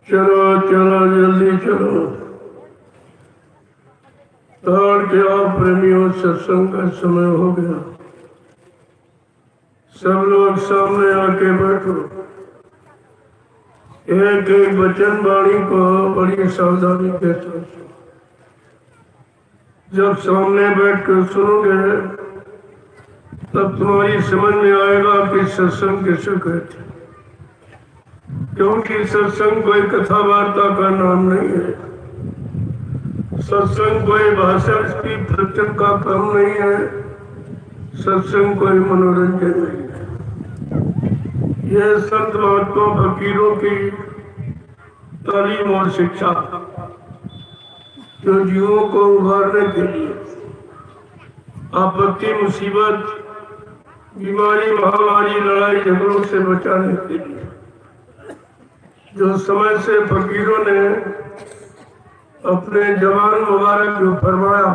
चलो चलो जल्दी चलो। दौड़ के आओ प्रेमियों, सत्संग का समय हो गया। सब लोग सामने आके बैठो। एक एक वचन वाणी को बड़ी सावधानी के साथ जब सामने बैठ कर सुनोगे तब तुम्हारी समझ में आएगा कि सत्संग किसे कहते हैं। क्योंकि सत्संग कोई कथा वार्ता का नाम नहीं है। सत्संग कोई भाषण की प्रवचन का काम नहीं है। सत्संग कोई मनोरंजन नहीं है। यह संत महात्मा फकीरों की तालीम और शिक्षा जो जीवों को उभारने के लिए, आपत्ति मुसीबत बीमारी महामारी लड़ाई झगड़ों से बचाने के लिए जो समय से फकीरों ने अपने जवान मुबारक जो फरमाया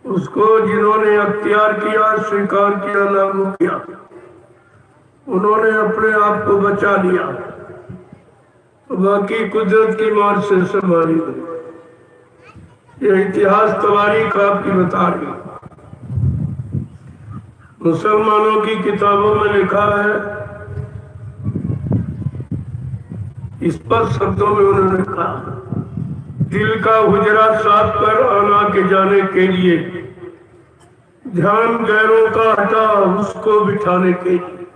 उसको जिन्होंने अख्तियार किया, स्वीकार किया, लागू किया, उन्होंने अपने आप को बचा लिया। तो बाकी कुदरत की मार से संभाली गई। यह इतिहास तवारीख आपकी बता रही। मुसलमानों की किताबों में लिखा है, स्पष्ट शब्दों में उन्होंने कहा, दिल का हुजरा साफ कर आना के जाने के लिए, ध्यान गैरों का हटा उसको बिठाने के लिए।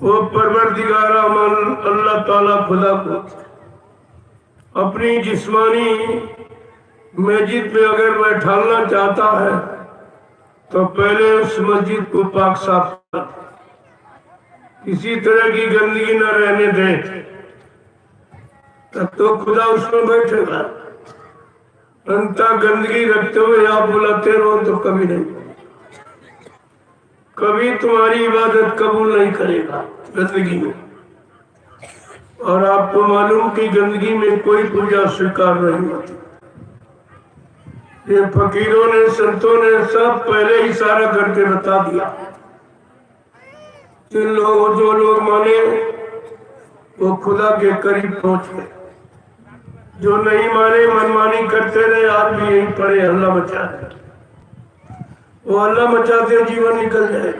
वो परवरदिगारा मन अल्लाह ताला खुदा को अपनी जिस्मानी मस्जिद में अगर बैठाना चाहता है तो पहले उस मस्जिद को पाक साफ कर, किसी तरह की गंदगी न रहने दे, तब तो खुदा उसमें बैठेगा। अंता गंदगी रखते हुए आप बुलाते रहो तो कभी नहीं, कभी तुम्हारी इबादत कबूल नहीं करेगा गंदगी में। और आपको मालूम कि गंदगी में कोई पूजा स्वीकार नहीं होती। ये फकीरों ने, संतों ने सब पहले ही सारा करके बता दिया। जिन लोग, जो लोग माने वो खुदा के करीब पहुंच गए। जो नहीं माने मनमानी करते रहे, आप भी यही पड़े अल्लाह मचा दे। वो अल्लाह मचाते जीवन निकल जाए,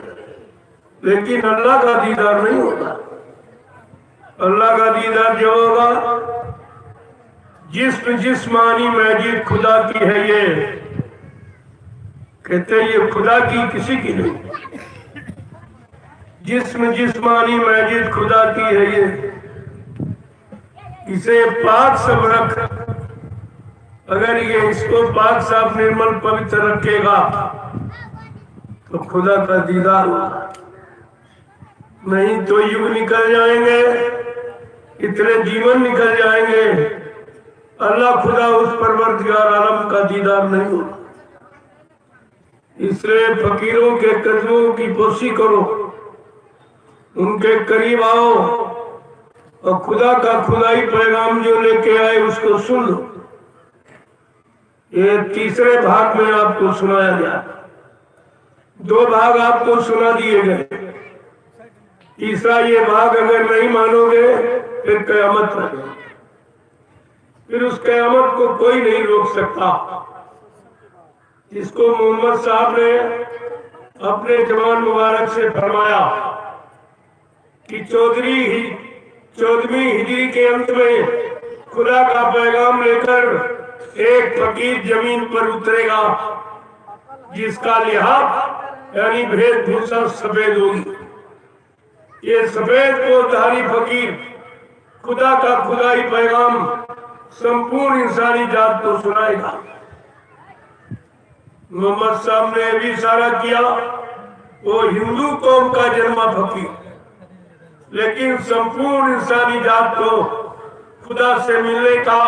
लेकिन अल्लाह का दीदार नहीं होगा। अल्लाह का दीदार जो होगा, जिस्मानी मस्जिद खुदा की है, ये कहते ये खुदा की किसी की नहीं। जिस्मानी मस्जिद खुदा की है, ये इसे पाक सब रख। अगर ये इसको पाक साफ निर्मल पवित्र रखेगा तो खुदा का दीदार होगा। नहीं तो युग निकल जाएंगे, इतने जीवन निकल जाएंगे, अल्लाह खुदा उस परवरदिगार आलम का दीदार नहीं होगा। इसलिए फकीरों के कदमों की पोसी करो, उनके करीब आओ और खुदा का खुदाई पैगाम जो लेके आए उसको सुन लो। ये तीसरे भाग में आपको सुनाया गया, 2 भाग आपको सुना दिए गए। तीसरा ये भाग अगर नहीं मानोगे फिर कयामत है। फिर उस कयामत को कोई नहीं रोक सकता। जिसको मोहम्मद साहब ने अपने जवान मुबारक से फरमाया कि 14वीं हिजरी के अंत में खुदा का पैगाम लेकर एक फकीर जमीन पर उतरेगा जिसका लिहाज यानी वेशभूषा सफेद होगी। ये सफेद पोतधारी फकीर खुदा का खुदाई पैगाम संपूर्ण इंसानी जात को सुनाएगा। मोहम्मद साहब ने भी इशारा किया, वो हिंदू कौम का जन्मा फकीर, लेकिन संपूर्ण इंसानी जात को खुदा से मिलने का,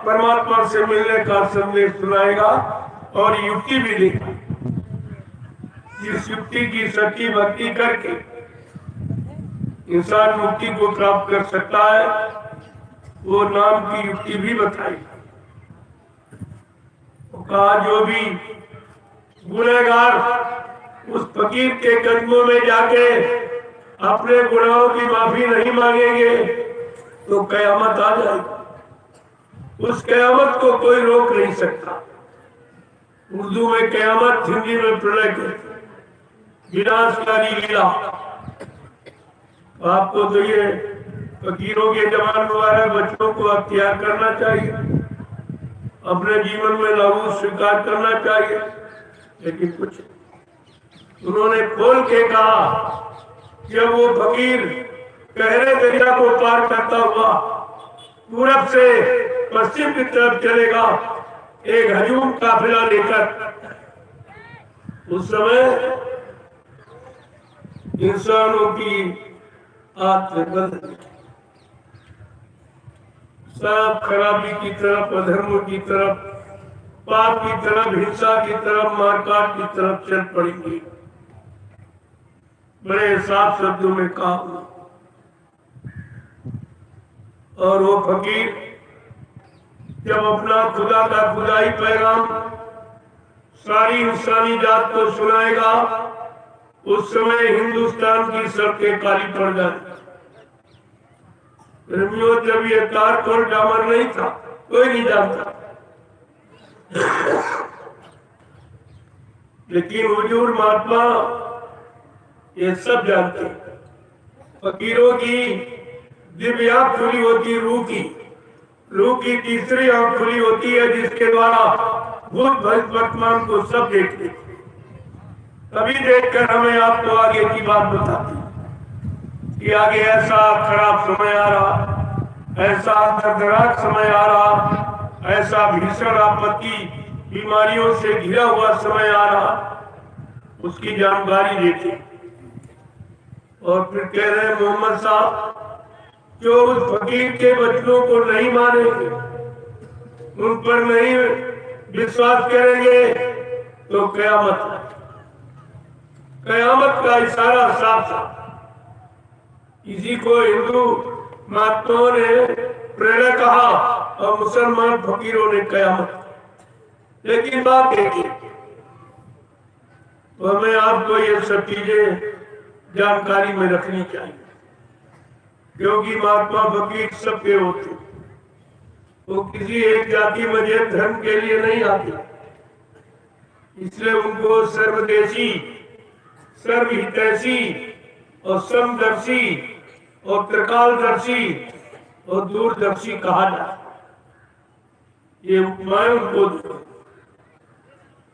परमात्मा से मिलने का संदेश सुनाएगा और युक्ति भी देगा। जिस युक्ति की सच्ची भक्ति करके इंसान मुक्ति को प्राप्त कर सकता है, वो नाम की युक्ति भी बताई। कहा जो भी गुनहगार उस फकीर के कदमों में जाके अपने गुनाहों की माफी नहीं मांगेंगे, तो कयामत आ जाएगी। उस कयामत को कोई रोक नहीं सकता। उर्दू में कयामत, हिंदी में प्रलय कहते हैं, विनाशकारी लीला। आपको तो ये फकीरों के जमान वाले बच्चों को अख्तियार करना चाहिए, अपने जीवन में लागू स्वीकार करना चाहिए, लेकिन कुछ उन्होंने खोल के कहा। जब वो फकीर गहरे दरिया को पार करता हुआ पूरब से पश्चिम की तरफ चलेगा एक हजूम काफिला लेकर, उस समय इंसानों की आत्म सब खराबी की तरफ, अधर्म की तरफ, पाप की तरफ, हिंसा की तरफ, मारकाट की तरफ चल पड़ेंगी। बड़े साफ शब्दों में कहा। और वो फकीर जब अपना खुदा का खुदाई पैगाम सारी इंसानी जात को सुनाएगा, उस समय हिंदुस्तान की सड़कें काली पड़ जाएंगी। प्रेमियों, जब ये तार और डामर नहीं था, कोई नहीं जानता, लेकिन हुजूर महात्मा ये सब जानते। फकीरों की दिव्य आंख खुली होती रूह की तीसरी आंख खुली होती है, जिसके द्वारा भूत भविष्य वर्तमान को सब देखते। तभी देखकर हमें आपको आगे की बात बताती कि आगे ऐसा खराब समय आ रहा, ऐसा दर्दनाक समय आ रहा, ऐसा भीषण आपत्ति बीमारियों से घिरा हुआ समय आ रहा, उसकी जानकारी देते। और फिर कह रहे मोहम्मद साहब, जो उस फकीर के वचनों को नहीं मानेंगे, उन पर नहीं विश्वास करेंगे, तो कयामत का इशारा साफ था। इसी को हिंदू महात्माओं ने प्रेरणा कहा और मुसलमान फकीरों ने कयामत। लेकिन बात देखिए, तो हमें आपको ये सब चीजें जानकारी में रखनी चाहिए, क्योंकि महात्मा फकीर सबके होते, वो किसी एक जाति मजहब धर्म के लिए नहीं आते। इसलिए उनको सर्वदेशी, सर्वहितैषी और समदर्शी और त्रिकालदर्शी और दूरदर्शी कहा जाए। ये उपमाएं उनको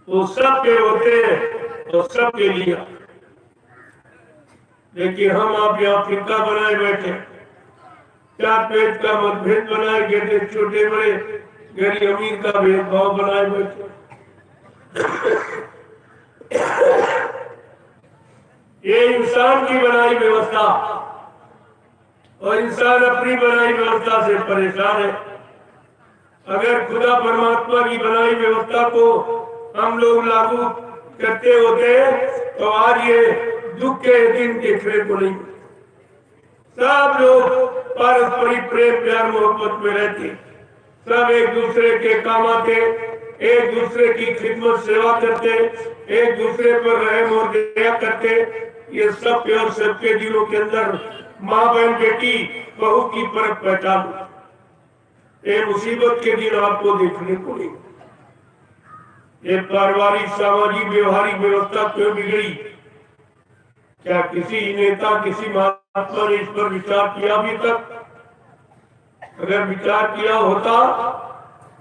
वो सबके होते हैं और सबके लिए। लेकिन हम आप यहाँ फिरका बनाए बैठे, चार पेट का मतभेद बनाए बैठे, छोटे बड़े गरीब अमीर का भेदभाव बनाए बैठे। ये इंसान की बनाई व्यवस्था, और इंसान अपनी बनाई व्यवस्था से परेशान है। अगर खुदा परमात्मा की बनाई व्यवस्था को हम लोग लागू करते होते तो आज ये दुख के दिन देखने को नहीं। सब लोग पारस्परिक प्रेम प्यार मोहब्बत में रहते, सब एक दूसरे के काम आते, एक दूसरे की खिदमत सेवा करते, एक दूसरे पर रहम और दया करते। ये सब और सबके दिलों के अंदर माँ बहन बेटी बहू की परख पहचान। ये मुसीबत के दिन आपको देखने को नहीं। ये पारिवारिक सामाजिक व्यवहारिक व्यवस्था क्यों बिगड़ी? क्या किसी नेता किसी महात्मा ने इस पर विचार किया अभी तक? अगर विचार किया होता,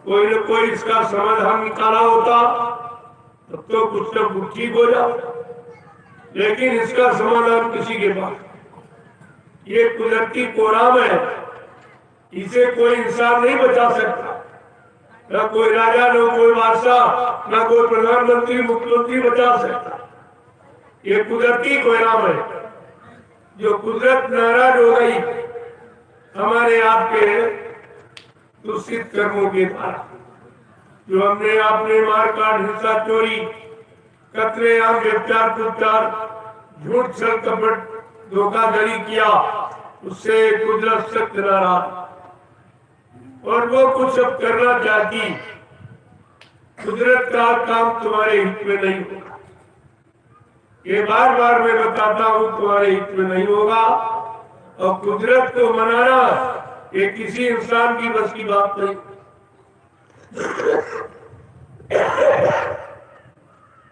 कोई न कोई इसका समाधान निकाला होता, तब तो कुछ न कुछ ठीक हो जाता। लेकिन इसका समाधान किसी के पास, ये कुदरती कोराम है, इसे कोई इंसान नहीं बचा सकता। न कोई राजा, न कोई बादशाह, न कोई प्रधानमंत्री मुख्यमंत्री बचा सकता। ये कुदरती कोराम है। जो कुदरत नाराज हो गई हमारे आपके दूषित कर्मों के द्वारा, जो हमने आपने मारकाट, हिंसा, चोरी, कतलेआम, व्यभिचार, कुचार, झूठ, छल, कपट, धोखाधड़ी किया, उससे कुदरत सख्त नाराज, और वो कुछ अब करना चाहती। कुदरत का काम तुम्हारे हित में नहीं होगा। ये बार बार मैं बताता हूँ, तुम्हारे हित में नहीं होगा। और कुदरत को मनाना ये किसी इंसान की बस की बात नहीं।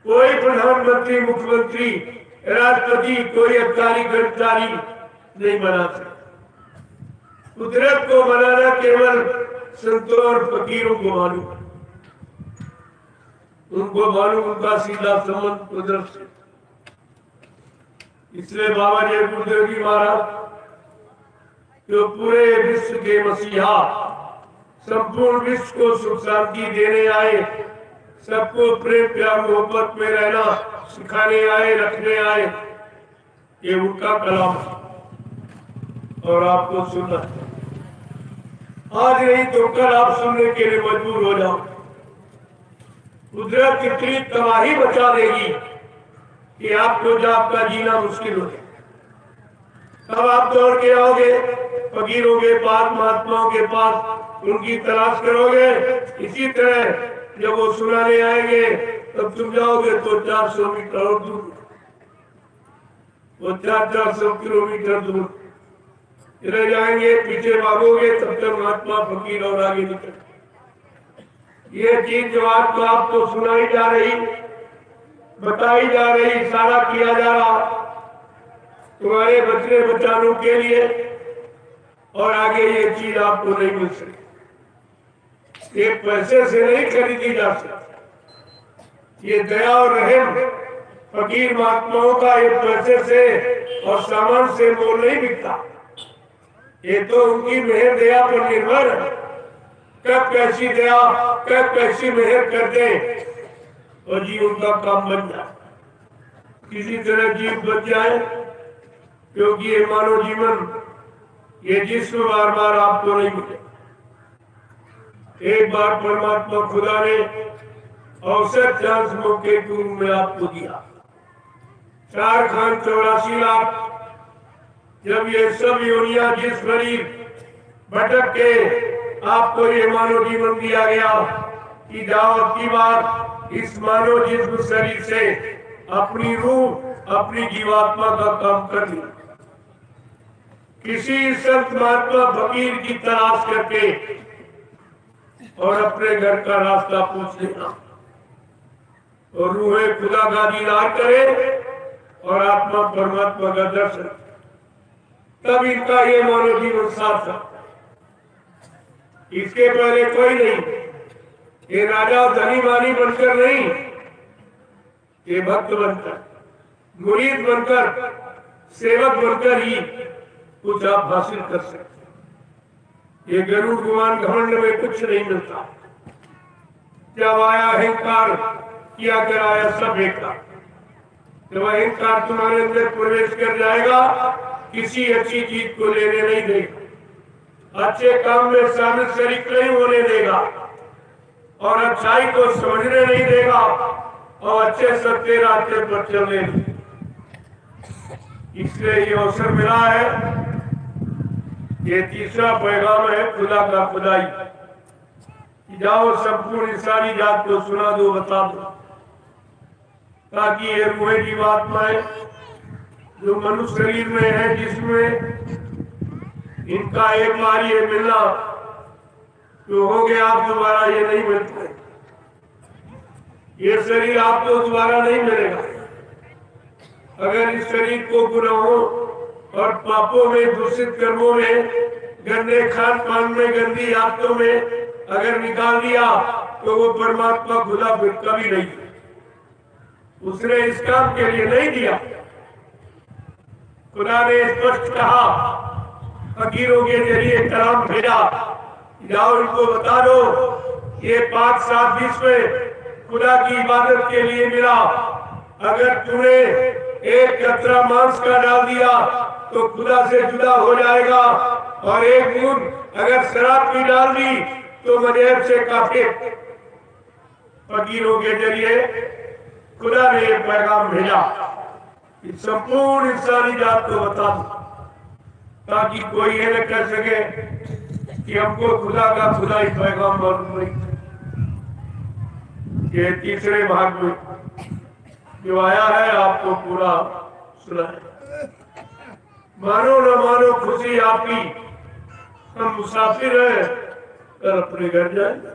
कोई प्रधानमंत्री, मुख्यमंत्री, राष्ट्रपति, कोई अधिकारी कर्मचारी नहीं बना सकता। कुदरत को बनाना केवल संतों और फकीरों को मालूम, उनको मालूम, उनका सीधा संबंध कुदरत से। इसलिए बाबा जी गुरुदेव जी महाराज जो पूरे विश्व के मसीहा, संपूर्ण विश्व को सुख शांति देने आए, सबको प्रेम प्यार मोहब्बत में रहना सिखाने आए, रखने आए, ये उनका कलाम और आपको सुनना। आज नहीं तो कल आप सुनने के लिए मजबूर हो जाओ। कुदरत कितनी तबाही बचा देगी कि आपको जो आपका जीना मुश्किल हो जाए। तब आप दौड़ के आओगे फकीरों के पास, महात्माओं के पास, उनकी तलाश करोगे। इसी तरह जब वो सुनाने आएंगे तब तुम जाओगे तो 400 मीटर और दूर, वो 400 किलोमीटर दूर रह जाएंगे। पीछे भागोगे तब तक महात्मा, फकीर और आगे निकल। ये चीज जो आपको आपको सुनाई जा रही, बताई जा रही, इशारा किया जा रहा तुम्हारे बचने बचानों के लिए, और आगे ये चीज आपको नहीं मिल सकती। ये पैसे से नहीं खरीदी जा सकती। ये दया और रहम फकीर महात्माओं का ये पैसे से और सामान से मोल नहीं बिकता। ये तो उनकी मेहर दया पर निर्भर है। कब कैसी दया, कब कैसी मेहर कर दे और जी उनका काम बन जाए, किसी तरह जीव बच जाए। क्योंकि ये मानव जीवन, ये जिस्म बार बार आपको नहीं मिले। एक बार परमात्मा खुदा ने औसत चांस मौके के रूप में आपको दिया। 4 खान 84 लाख जब ये सब योनिया जिस गरीब भटक के आपको ये मानव जीवन दिया गया कि जाओ की बात इस मानव जिस्म शरीर से अपनी रूह, अपनी जीवात्मा का काम कर ली। किसी संत महात्मा फकीर की तलाश करके और अपने घर का रास्ता पूछ लेना और रूहे खुदा का दीदार करे और आत्मा परमात्मा का दर्शन, तब इनका ये मानव जीवन सार्थक। इसके पहले कोई नहीं। ये राजा धनी मानी बनकर नहीं, ये भक्त बनकर, मुरीद बनकर, सेवक बनकर ही कुछ आप हासिल कर सकते। ये गरुड़ गुमान घमंड में कुछ नहीं मिलता। जब आया अहंकार, किया कराया सब बेकार। जब अहंकार तुम्हारे अंदर प्रवेश कर जाएगा, किसी अच्छी चीज को लेने नहीं देगा, अच्छे काम में शामिल शरीक नहीं होने देगा, और अच्छाई को समझने नहीं देगा, और अच्छे सत्य रास्ते पर चलने नहीं। इसलिए ये अवसर मिला है। ये तीसरा पैगाम है खुदा का खुदाई। जाओ संपूर्ण इंसानी जात को सुना दो, बता दो, ताकि ये रूहें जीवात्माएं जो मनुष्य शरीर में है, जिसमें इनका एक बार ये मिलना तो हो गया, आप दोबारा ये नहीं मिलते। ये शरीर आपको दोबारा नहीं मिलेगा। अगर इस शरीर को गुनाहों और पापों में, दूषित कर्मों में, गंदे खान पान में, गंदी आदतों में अगर निकाल दिया तो वो परमात्मा खुदा फिर कभी नहीं, उसने इस काम के लिए नहीं दिया। खुदा ने स्पष्ट कहा, फकीरों के जरिए कलाम भेजा, जाओ इनको बता दो ये 5 सात विश्व खुदा की इबादत के लिए मिला। अगर तूने एक कतरा मांस का डाल दिया तो खुदा से जुदा हो जाएगा, और एक बूंद अगर शराब की डाल दी तो मजहब से काफिर। फकीरों के जरिए खुदा ने एक पैगाम भेजा, संपूर्ण इंसानी जात को बता दो, ताकि कोई ये न कह सके कि हमको खुदा का खुदाई पैगाम मालूम नहीं। ये तीसरे भाग में जो आया है आपको पूरा सुना है। मानो न मानो खुशी आपकी, हम मुसाफिर हैं और अपने घर जाएंगे।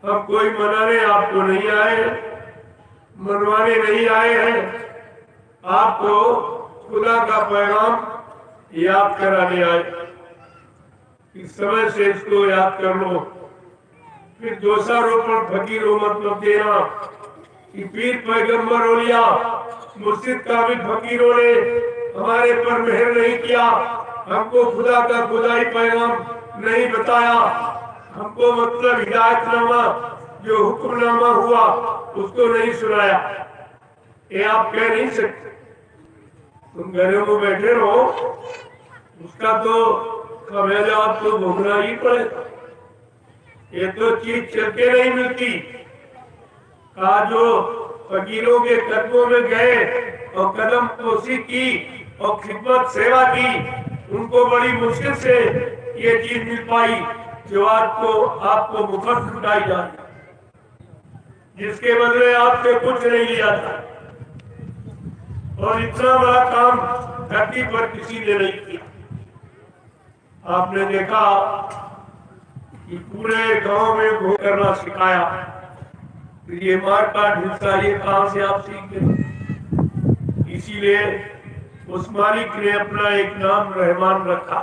हम कोई मनाने आपको नहीं आए, मनवाने नहीं आए हैं, आपको खुदा का पैगाम याद कराने आए। इस समय से इसको याद कर लो। फिर दोषारोपण फकीरों मतलब देना कि पीर पैगंबर औलिया मुर्शिद कामिल फकीरों ने हमारे पर मेहर नहीं किया, हमको खुदा का खुदाई पैगाम नहीं बताया, हमको मतलब हिदायतनामा जो हुक्मनामा हुआ उसको नहीं सुनाया। ये आप कह नहीं सकते। तुम घरों में बैठे रहो, उसका तो खमेला आपको भोगना ही पड़ेगा। ये तो चीज चल के नहीं मिलती। आज जो फकीरों के कदमों में गए और कदम पोसी की और खिदमत सेवा की, उनको बड़ी मुश्किल से ये चीज मिल पाई जो आपको मुफ्त लुटाई जाती, जिसके बदले आपसे कुछ नहीं लिया था। और इतना बड़ा काम धरती पर किसी ने नहीं किया। आपने देखा कि पूरे गांव में घो करना सिखाया, तो ये मार काट हिस्सा ये कहां से आप सीख गए। इसीलिए उस मालिक ने अपना एक नाम रहमान रखा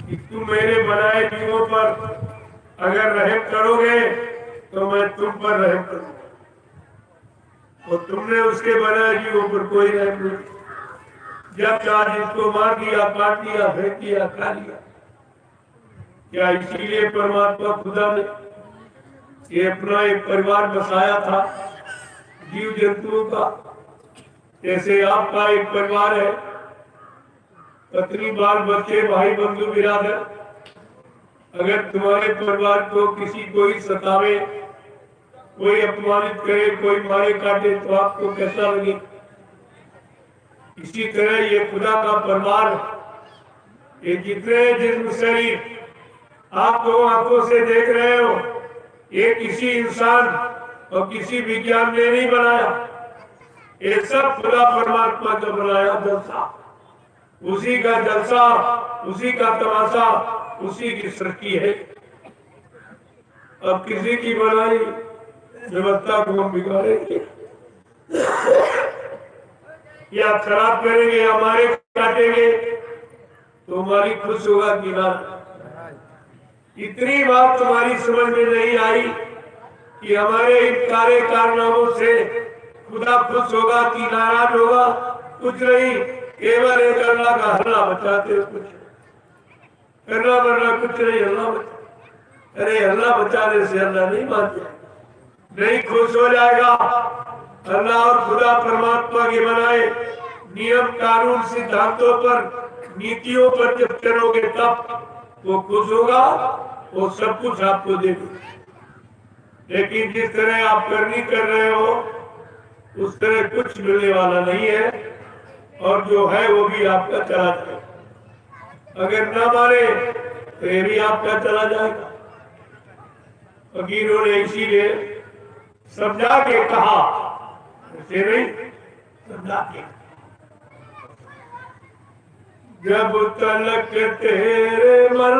कि तुम मेरे बनाए जीवों पर अगर रहम करोगे तो मैं तुम पर रहम करूंगा, और तुमने उसके बनाए जीवों पर कोई रहम नहीं। जब चाह जिसको मार दिया, काट दिया, फेंक दिया, खा लिया। क्या इसीलिए परमात्मा खुदा ने ये अपना एक परिवार बसाया था जीव जंतुओं का? जैसे आपका एक परिवार है, पत्नी, बाल बच्चे, भाई बंधु बिरादर। अगर तुम्हारे परिवार को किसी कोई सतावे, कोई अपमानित करे, कोई मारे काटे तो आपको कैसा लगे? इसी तरह ये खुदा का परिवार, ये जितने जिस्म शरीर आप दो आंखों से देख रहे हो, ये किसी इंसान और किसी विज्ञान ने नहीं बनाया। ये सब खुदा परमात्मा का बनाया जलसा, उसी का जलसा, उसी का तमाशा, उसी की सृष्टि है। अब किसी की बनाई व्यवस्था को हम बिगाड़ेंगे या खराब करेंगे, हमारे काटेंगे, तो हमारी खुश होगा कि ना? इतनी बात तुम्हारी समझ में नहीं आई कि हमारे इन सारे कारनामों से खुदा खुश होगा कि नाराज होगा? कुछ नहीं, केवल एक अल्लाह का हल्ला बचाते हो। कुछ करना बनना कुछ नहीं, अल्लाह बचा। अरे अल्लाह बचाने से अल्लाह नहीं मानते, नहीं खुश हो जाएगा। अल्लाह और खुदा परमात्मा के बनाए नियम कानून सिद्धांतों पर, नीतियों पर जब चलोगे तब वो खुश होगा, वो सब कुछ आपको देगा। लेकिन जिस तरह आप करनी कर रहे हो उस तरह कुछ मिलने वाला नहीं है, और जो है वो भी आपका चला जाएगा। अगर ना माने तो ये भी आपका चला जाएगा। फकीरों ने इसीलिए समझा के कहा, ऐसे नहीं, समझा के। जब तलक तेरे मन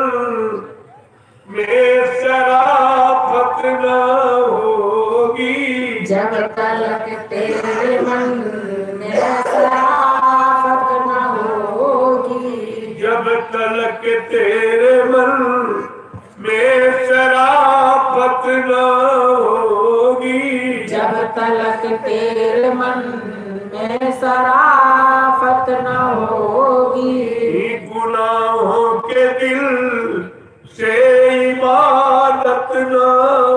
में शराफत न होगी, जब तलक तेरे मन में शराफत न होगी, जब तलक तेरे मन में शराफत न होगी, जब तलक तेरे मन में शराफत न होगी, गुनाहों के दिल से इबादत न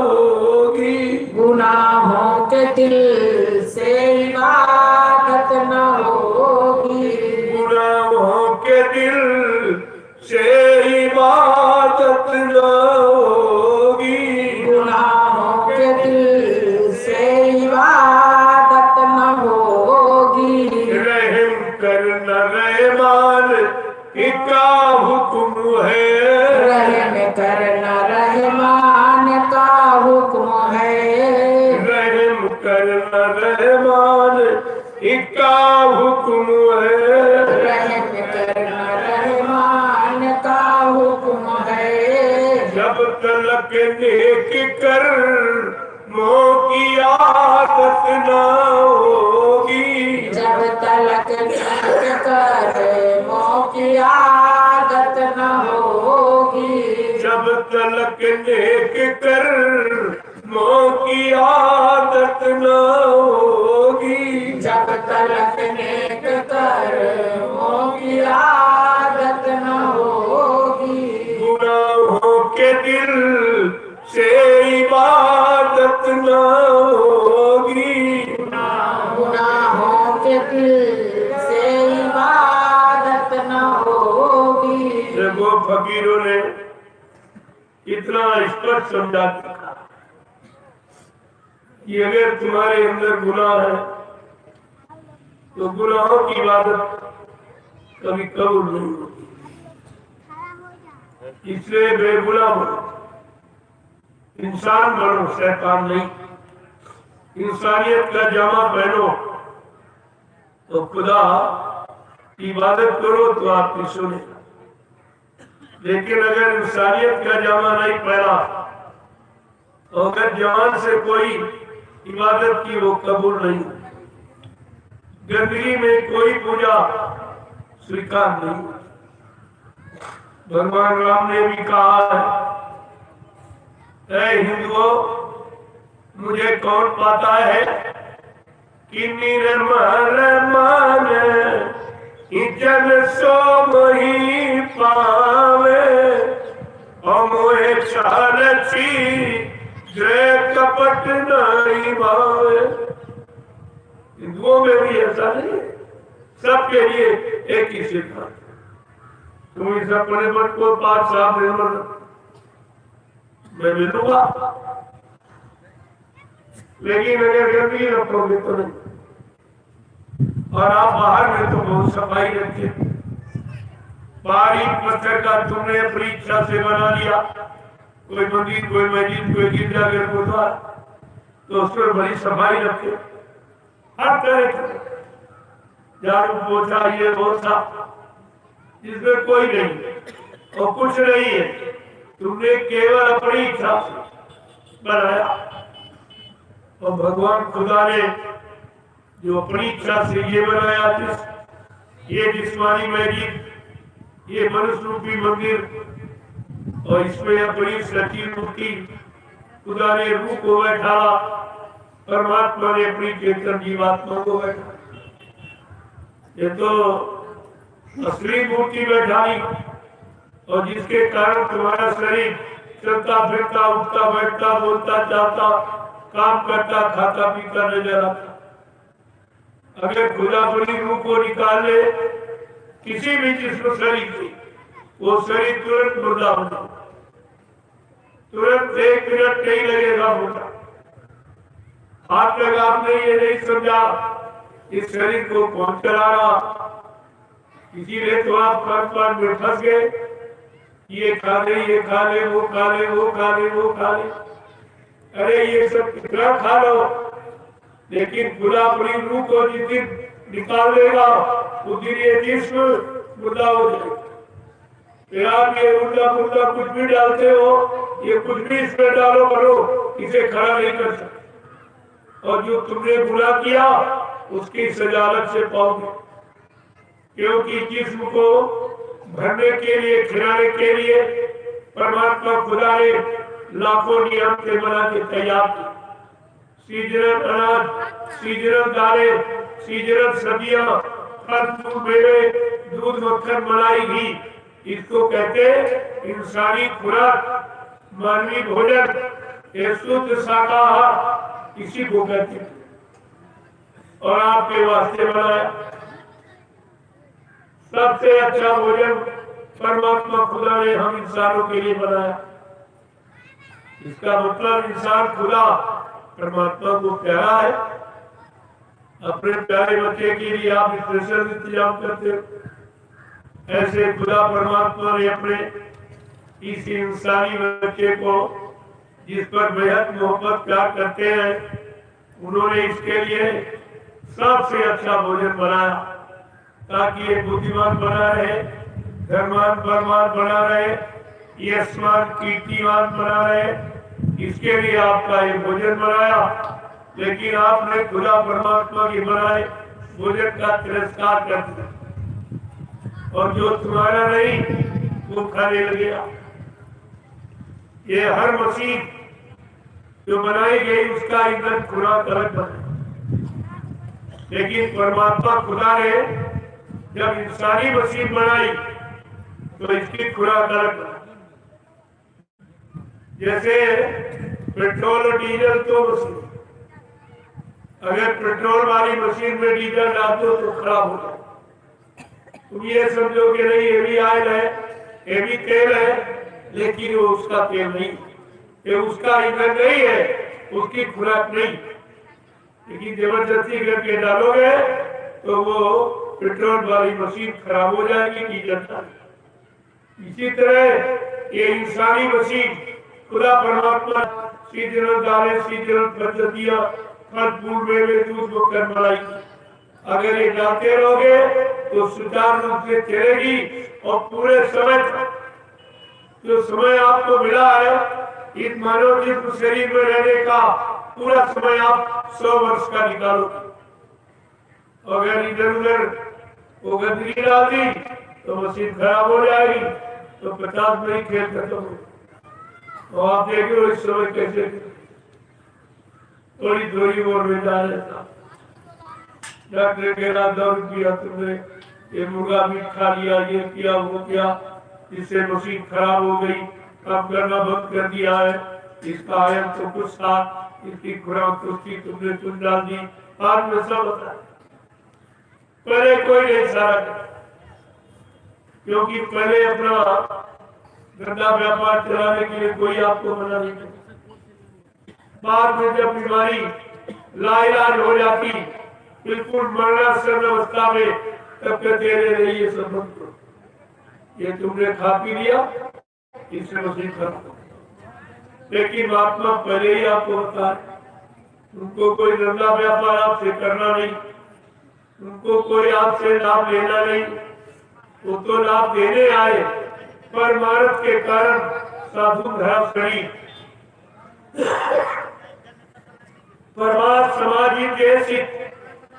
होगी, गुनाहों के दिल से इबादत न होगी, गुनाहों के दिल से इबादत न होगी, गुनाहों के दिल से इबादत न होगी। रहम करना रहमान का हुक्म है, रहम करना रहमान का हुक्म है, रहम करना रहमान का हुक्म है, रहम करना रहमान का तलक नेक कर मोह की आदत न होगी, जब तलक नेक कर मोह की आदत न होगी, जब तलक नेक कर मोह की आदत न होगी, जब तलक नेक कर मोह की आदत न होगी, गुनाहों के दिल से इबादत न होगी, गुनाहों के दिल से इबादत न होगी। देखो फकीरों ने इतना स्पष्ट समझा दिया कि अगर तुम्हारे अंदर गुनाह है तो गुनाहों की इबादत कभी कबूल नहीं होती, इसलिए बेगुनाह बनो, इंसान बनो, शैतान नहीं। इंसानियत का जामा पहनो तो खुदा इबादत करो तो आपकी सुने, लेकिन अगर इंसानियत का जामा नहीं पहना तो अगर जवान से कोई इबादत की वो कबूल नहीं, गंदगी में कोई पूजा स्वीकार नहीं। भगवान राम ने भी कहा है, ऐ हिंदुओं, मुझे कौन पाता है कि निर्मल मन जन सो मही पावे, और मोहे छालछी जय कपट नहीं भावे। हिंदुओं में भी ऐसा नहीं है, सबके लिए एक ही सिद्धांत, तुम इस अपने मन को पाठ साहब निर्मल मैं मिलूंगा, लेकिन अगर गंदगी रखोगे तो नहीं। और आप बाहर में तो बहुत सफाई रखते, बारीक पत्थर का तुमने अपनी इच्छा से बना लिया, कोई मंदिर, कोई मस्जिद, कोई गिरजाघर, गुरुद्वारा, तो उस पर बड़ी सफाई रखते, हर तरह की झाड़ू पोछा ये वो साफ, जिसमें कोई नहीं और कुछ नहीं है, तुमने केवल अपनी इच्छा से बनाया। और भगवान खुदा ने जो अपनी इच्छा से ये बनाया, ये जिस्मानी मस्जिद, ये मनुष्य रूपी मंदिर, और इसमें अपनी सच्ची मूर्ति खुदा ने रूह को बैठा, परमात्मा ने अपनी चेतन जीवात्मा को बैठा। ये तो असली मूर्ति बैठाई, और जिसके कारण तुम्हारा शरीर चलता फिरता, उठता बैठता, बोलता चाहता, काम करता, खाता पीता नजर आता। अगर खुदा अपनी रूह को निकाल ले किसी भी जिस्म शरीर से, वो शरीर तुरंत मुर्दा हो जाए, तुरंत 1 मिनट नहीं लगेगा मुर्दा। आज तक आपने ये नहीं समझा इस शरीर को कौन चला रहा, इसीलिए तो आप खान में फंस गए, ये खा ले, ये खा ले, वो खा ले, वो खा ले, वो खा ले। अरे ये सब कितना खा लो, लेकिन खुदा अपनी रूह को जिस दिन निकाल देगा उस दिन ये जिस्म मुर्दा हो जाएगा। फिर आप ये मुर्दा मुर्दा कुछ भी डालते हो, ये कुछ भी इसमें डालो करो, इसे खड़ा नहीं कर सकते, और जो तुमने गुनाह किया उसकी सजा अलग से पाओगे, क्योंकि जिस्म को भरने के लिए, खिलाने के लिए परमात्मा खुदा ने लाखों नियम से बना के तैयार की। सीजनल अनाज, सीजनल दालें, सीजनल सब्जियां, फल फूल मेवे, दूध मक्खन मलाई घी, इसको कहते इंसानी खुराक, मानवीय भोजन, ये शुद्ध शाकाहार, इसी को कहते हैं। और आपके वास्ते बनाया सबसे अच्छा भोजन परमात्मा खुदा ने हम इंसानों के लिए बनाया। इसका मतलब इंसान खुदा परमात्मा को प्यारा है, अपने प्यारे बच्चे के लिए आप स्पेशल इंतजाम करते हो। ऐसे खुदा परमात्मा ने अपने इस इंसानी बच्चे को, जिस पर बेहद मोहब्बत प्यार करते हैं, उन्होंने इसके लिए सबसे अच्छा भोजन बनाया, ताकि ये बुद्धिमान बना रहे, धर्मान बर्मान बना रहे, ये स्मरण कीर्तिमान बना रहे, इसके लिए आपका ये भोजन बनाया, लेकिन आपने खुदा परमात्मा की बनाए भोजन का तिरस्कार कर दिया और जो तुम्हारा नहीं वो खाने लगे। ये हर मसीह जो बनाई गई उसका ईंधन खुराक अलग बना, लेकिन परमात्मा खुदा ने जब इंसानी मशीन बनाई तो इसकी खुराक अलग बना। जैसे पेट्रोल और डीजल तो मशीन, अगर पेट्रोल वाली मशीन में डीजल डाल दो तो खराब हो जाए। तुम ये समझो कि नहीं ये भी ऑयल है, ये भी तेल है, लेकिन वो उसका तेल नहीं, ये उसका ईंधन नहीं है, उसकी खुराक नहीं। लेकिन जबरदस्ती करके डालोगे तो वो पेट्रोल वाली मशीन खराब हो जाएगी, डीजल डाल। इसी तरह ये इंसानी मशीन खुदा परमात्मा सीजनल डाले, सीजनल पद्धतियां, फल फूल में दूध होकर मलाई, अगर ये डालते रहोगे तो सुचारू रूप से चलेगी और पूरे समय जो समय आपको मिला है इस मानव जिस्म शरीर में रहने का पूरा समय आप 100 वर्ष का निकालोगे। अगर इधर उधर वो गंदगी डाल दी तो मशीन खराब हो जाएगी, तो 50 में ही खेल खत्म हो। तो आप देख लो इस समय कैसे थोड़ी थोड़ी और में डाल लेता। डॉक्टर कह रहा 10 रुपया तुमने ये मुर्गा मीट खा लिया, ये किया वो किया, इससे मशीन खराब हो गई, काम करना बंद कर दिया है, इसका आयन तो कुछ था, इसकी खुराक तो उसकी तुमने कुछ डाल दी। आज में सब होता है, पहले कोई नहीं सारा, क्योंकि पहले अपना धंधा व्यापार चलाने के लिए कोई आपको मना नहीं करता। बाद में जब बीमारी लाइलाज हो जाती, बिल्कुल मरणासन अवस्था में, तब कहते रहे ये सब बंद करो, ये तुमने खा पी लिया, इससे मशीन खराब। लेकिन आत्मा पहले ही आपको बताए, उनको कोई धंधा व्यापार आपसे करना नहीं, उनको कोई आपसे लाभ लेना नहीं, वो तो लाभ देने आए, पर मानव के कारण साधु धर्म परमात्मा समाज हित, देश हित,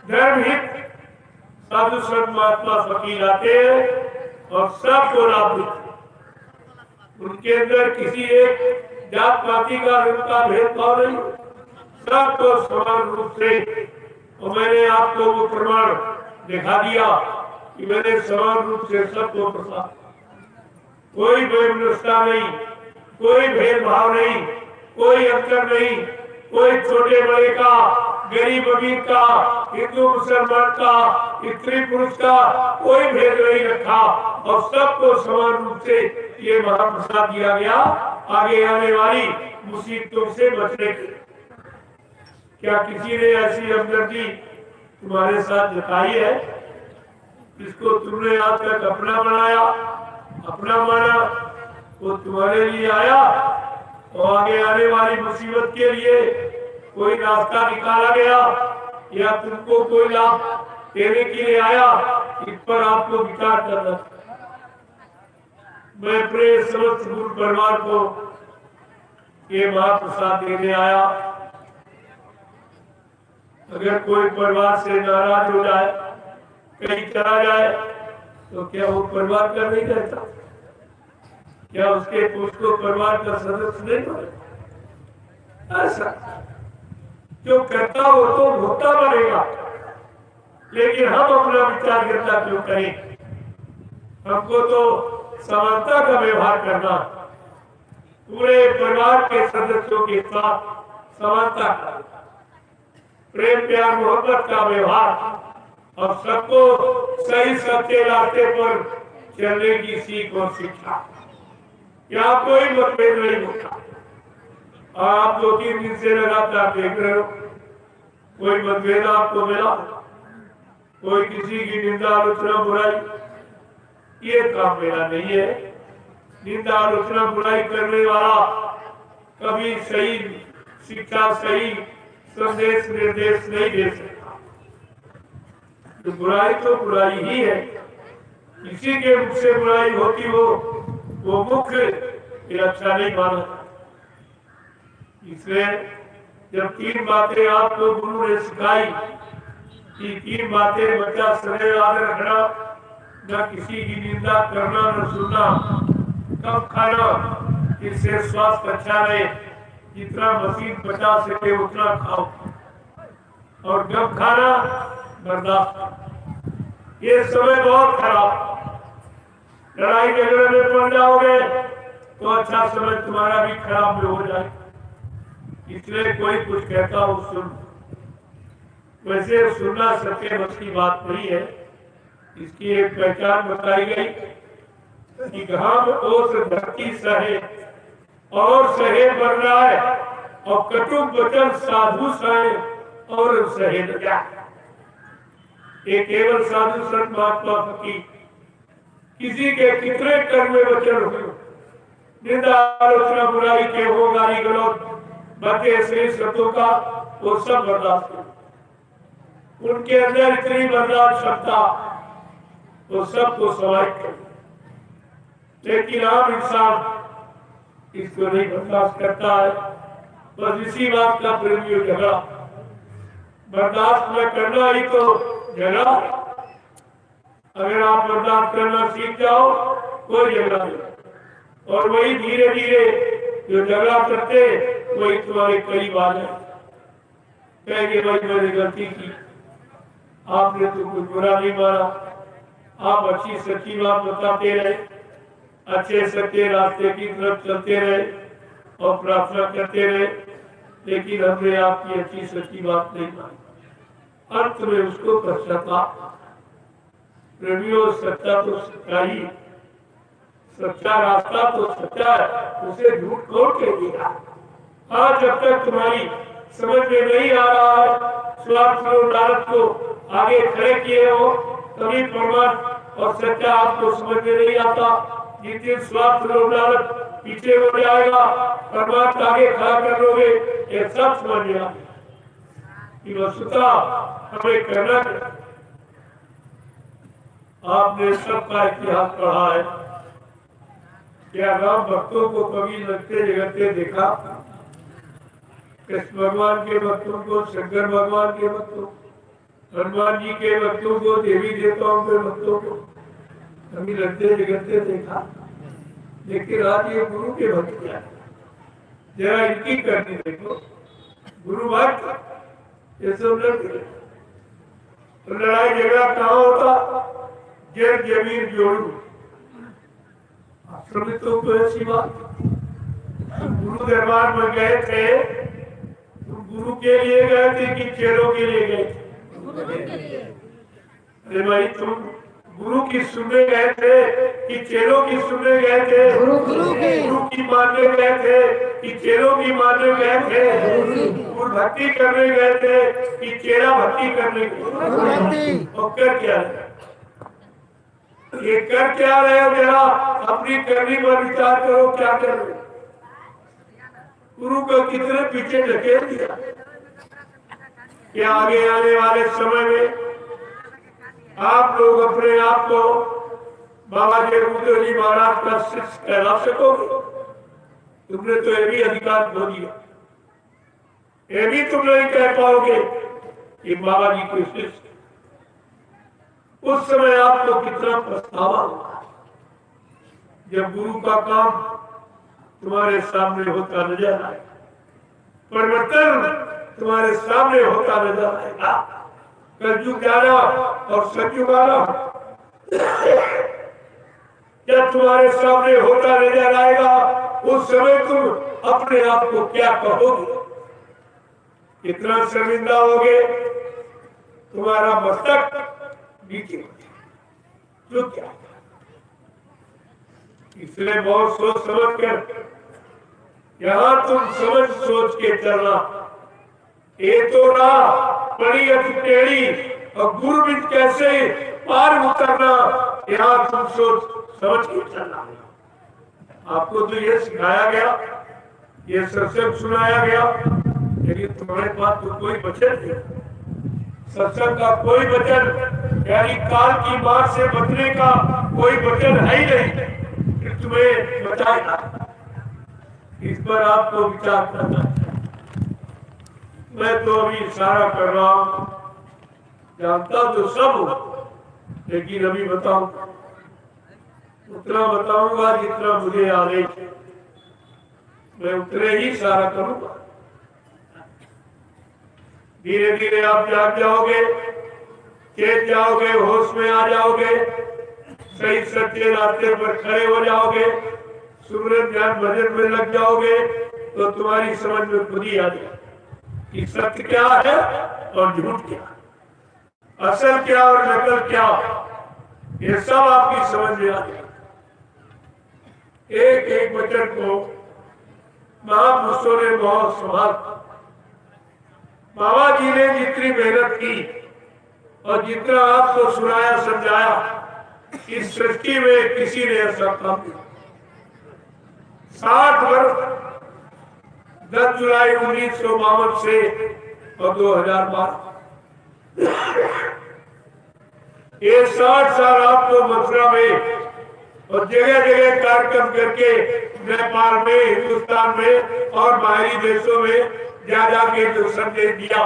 धर्म हित, साधु संत महात्मा फकीर आते हैं और सबको लाभ देते। उनके अंदर किसी एक जात पाति का उनका भेदभाव नहीं, सबको समान रूप से। और मैंने आपको वो प्रमाण दिखा दिया कि मैंने समान रूप से सबको प्रसाद, कोई व्यवस्था नहीं, कोई भेदभाव नहीं, कोई अंतर नहीं, कोई छोटे बड़े का, गरीब अमीर का, हिंदू मुसलमान का, स्त्री पुरुष का कोई भेद नहीं रखा और सबको समान रूप से ये महाप्रसाद दिया गया आगे आने वाली मुसीबतों से बचने के। क्या किसी ने ऐसी हमदर्दी तुम्हारे साथ जताई है? जिसको तुमने आज तक अपना बनाया, अपना माना, वो तुम्हारे लिए आया और आगे आने वाली मुसीबत के लिए कोई रास्ता निकाला गया या तुमको कोई लाभ देने के लिए आया, इस पर आपको विचार करना। मैं अपने समस्त गुरु परिवार को ये महाप्रसाद देने आया। अगर कोई परिवार से नाराज हो जाए, कहीं चला जाए, तो क्या वो परिवार का नहीं रहता? क्या उसके उसको परिवार का सदस्य नहीं बने? ऐसा जो करता वो तो भोगता बनेगा, लेकिन हम अपना विचार करता क्यों करें? हमको तो समानता का व्यवहार करना, पूरे परिवार के सदस्यों के साथ समानता का, प्रेम प्यार मोहब्बत का व्यवहार और सबको सही सच्चे रास्ते पर चलने की सीख और शिक्षा। यहाँ कोई मतभेद नहीं होता। आप 2-3 दिन से लगातार देख रहे हो, कोई मतभेद आपको मिला, कोई किसी की निंदा आलोचना बुराई, ये काम मेरा नहीं है। निंदा आलोचना बुराई करने वाला कभी सही शिक्षा, सही संदेश निर्देश नहीं दे सकता। तो बुराई तो बुराई ही है, किसी के मुख से बुराई होती हो, वो मुख फिर अच्छा नहीं माना। इसलिए जब 3 बातें आपको गुरु ने सिखाई कि 3 बातें बच्चा सदैव याद रखना, न किसी की निंदा करना, न सुनना, कब खाना इससे स्वास्थ्य अच्छा रहे, जितना मशीन बचा सके उतना खाओ, और कब खाना बर्दाश्त। ये समय बहुत खराब, लड़ाई झगड़े में पड़ जाओगे तो अच्छा समय तुम्हारा भी खराब में हो जाए। इसलिए कोई कुछ कहता हो सुन। वैसे सुनना सबके बस की बात नहीं है। इसकी एक पहचान बताई गई कि घाम ओस धरती सहे और सहे बन रहा है, और कटु वचन साधु सहे और सहे न जाए। ये केवल साधु संत महात्मा फकीर किसी के कितने कर्मे वचन हो, निंदा आलोचना बुराई के हो, गाली गलौज बातें श्री शब्दों का, वो सब बर्दाश्त कर। उनके अंदर इतनी बर्दाश्त क्षमता, वो सबको समाहित कर। लेकिन आम इंसान इसको नहीं बर्दाश्त करता है। बस इसी बात का प्रेमी झगड़ा, बर्दाश्त न करना ही तो झगड़ा। अगर आप बर्दाश्त करना सीख जाओ कोई झगड़ा नहीं, और वही धीरे धीरे जो झगड़ा करते वही तुम्हारे करीब आ जाए। कहेंगे भाई मैंने गलती की, आपने तो कुछ बुरा नहीं माना, आप अच्छी सच्ची बात बताते रहे, अच्छे सच्चे रास्ते की तरफ चलते रहे और प्रार्थना करते रहे, लेकिन हमने आपकी अच्छी सच्ची बात नहीं मानी। अंत में उसको पश्चाताप। प्रेमियों, सच्चा तो सच्चा ही, सच्चा रास्ता तो सच्चा है, उसे झूठ कौन कह देगा। हाँ, जब तक तुम्हारी समझ में नहीं आ रहा है, स्वार्थ और लालच को आगे खड़े किए हो, तभी परमार्थ और सच्चा आपको समझ में नहीं आता। जिस दिन स्वार्थ और लालच पीछे हो जाएगा, परमार्थ आगे खड़ा कर लोगे, ये सब समझ में आएगा कि वस्तुतः हमें करना है। आपने सबका इतिहास पढ़ा है। क्या राम भक्तों को कभी लगते जगते देखा? कृष्ण भगवान के भक्तों को, शंकर भगवान के भक्तों, हनुमान जी के भक्तों को, देवी देवताओं के भक्तों को कभी लगते जगते देखा? लेकिन आज ये गुरु के भक्त क्या है, जरा इनकी करनी देखो। गुरु भक्त ये सब लग, तो लड़ाई झगड़ा कहाँ होता? जग जमीन जोड़ू। श्रमिकों को ऐसी बात, गुरु दरबार में गए थे, गुरु के लिए गए थे कि चेलों के लिए गए थे? अरे भाई, तुम गुरु की सुनने गए थे कि चेलों की सुनने गए थे? गुरु की मानने गए थे कि चेलों की मानने गए थे? गुरु भक्ति करने गए थे कि चेला भक्ति करने गए? और कर क्या है? ये कर क्या रहे हो? जरा अपनी करनी पर विचार करो, क्या कर रहे हो? गुरु को कितने पीछे ढकेल दिया। क्या आगे आने वाले समय में आप लोग अपने आप को बाबा जगरूप जी महाराज का शिष्य कहला सकोगे? तुमने तो ये भी अधिकार खो दिया, ये भी तुम नहीं कह पाओगे कि बाबा जी के शिष्य। उस समय आपको कितना पछतावा होगा जब गुरु का काम तुम्हारे सामने होता नजर आए, परिवर्तन तुम्हारे सामने होता नजर आएगा। कलयुग आना और सतयुग आना जब तुम्हारे सामने होता नजर आएगा, उस समय तुम अपने आप को क्या कहोगे? कितना शर्मिंदा होगे, तुम्हारा मस्तक नीचे जो क्या। इसलिए बहुत सोच समझ कर, यहाँ तुम समझ सोच के चलना। ये तो राह बड़ी अति टेढ़ी और गुरु बिन कैसे पार उतरना, यहाँ तुम सोच समझ के चलना। आपको तो ये सिखाया गया, ये सत्संग सुनाया गया, लेकिन तुम्हारे पास तो कोई वचन नहीं। सत्संग का कोई वचन, यानी काल की मार से बचने का कोई वचन है ही नहीं कि तुम्हें बचाएगा। पर आपको विचार करना चाहिए। मैं तो अभी इशारा कर रहा हूं, जानता तो सब हूं, लेकिन अभी बताऊं उतना बताऊंगा जितना मुझे आगे, मैं उतने ही इशारा करूंगा। धीरे धीरे आप जाग जाओगे, चेत जाओगे, होश में आ जाओगे, सही सच्चे रास्ते पर खड़े हो जाओगे, सुमरन ध्यान भजन में लग जाओगे, तो तुम्हारी समझ में खुद ही आ जाए कि सत्य क्या है और झूठ क्या, असल क्या और नकल क्या, ये सब आपकी समझ में आ जाए। एक एक वचन को महापुरुषों ने बहुत संभाल, बाबा जी ने जितनी मेहनत की और जितना आपको सुनाया समझाया, इस सृष्टि में किसी ने ऐसा काम नहीं। 60 वर्ष 10 जुलाई 1952 से और 2012, ये 60 साल आपको मथुरा में और जगह जगह कार्यक्रम करके नेपाल में, हिंदुस्तान में और बाहरी देशों में जा जाके जो संदेश दिया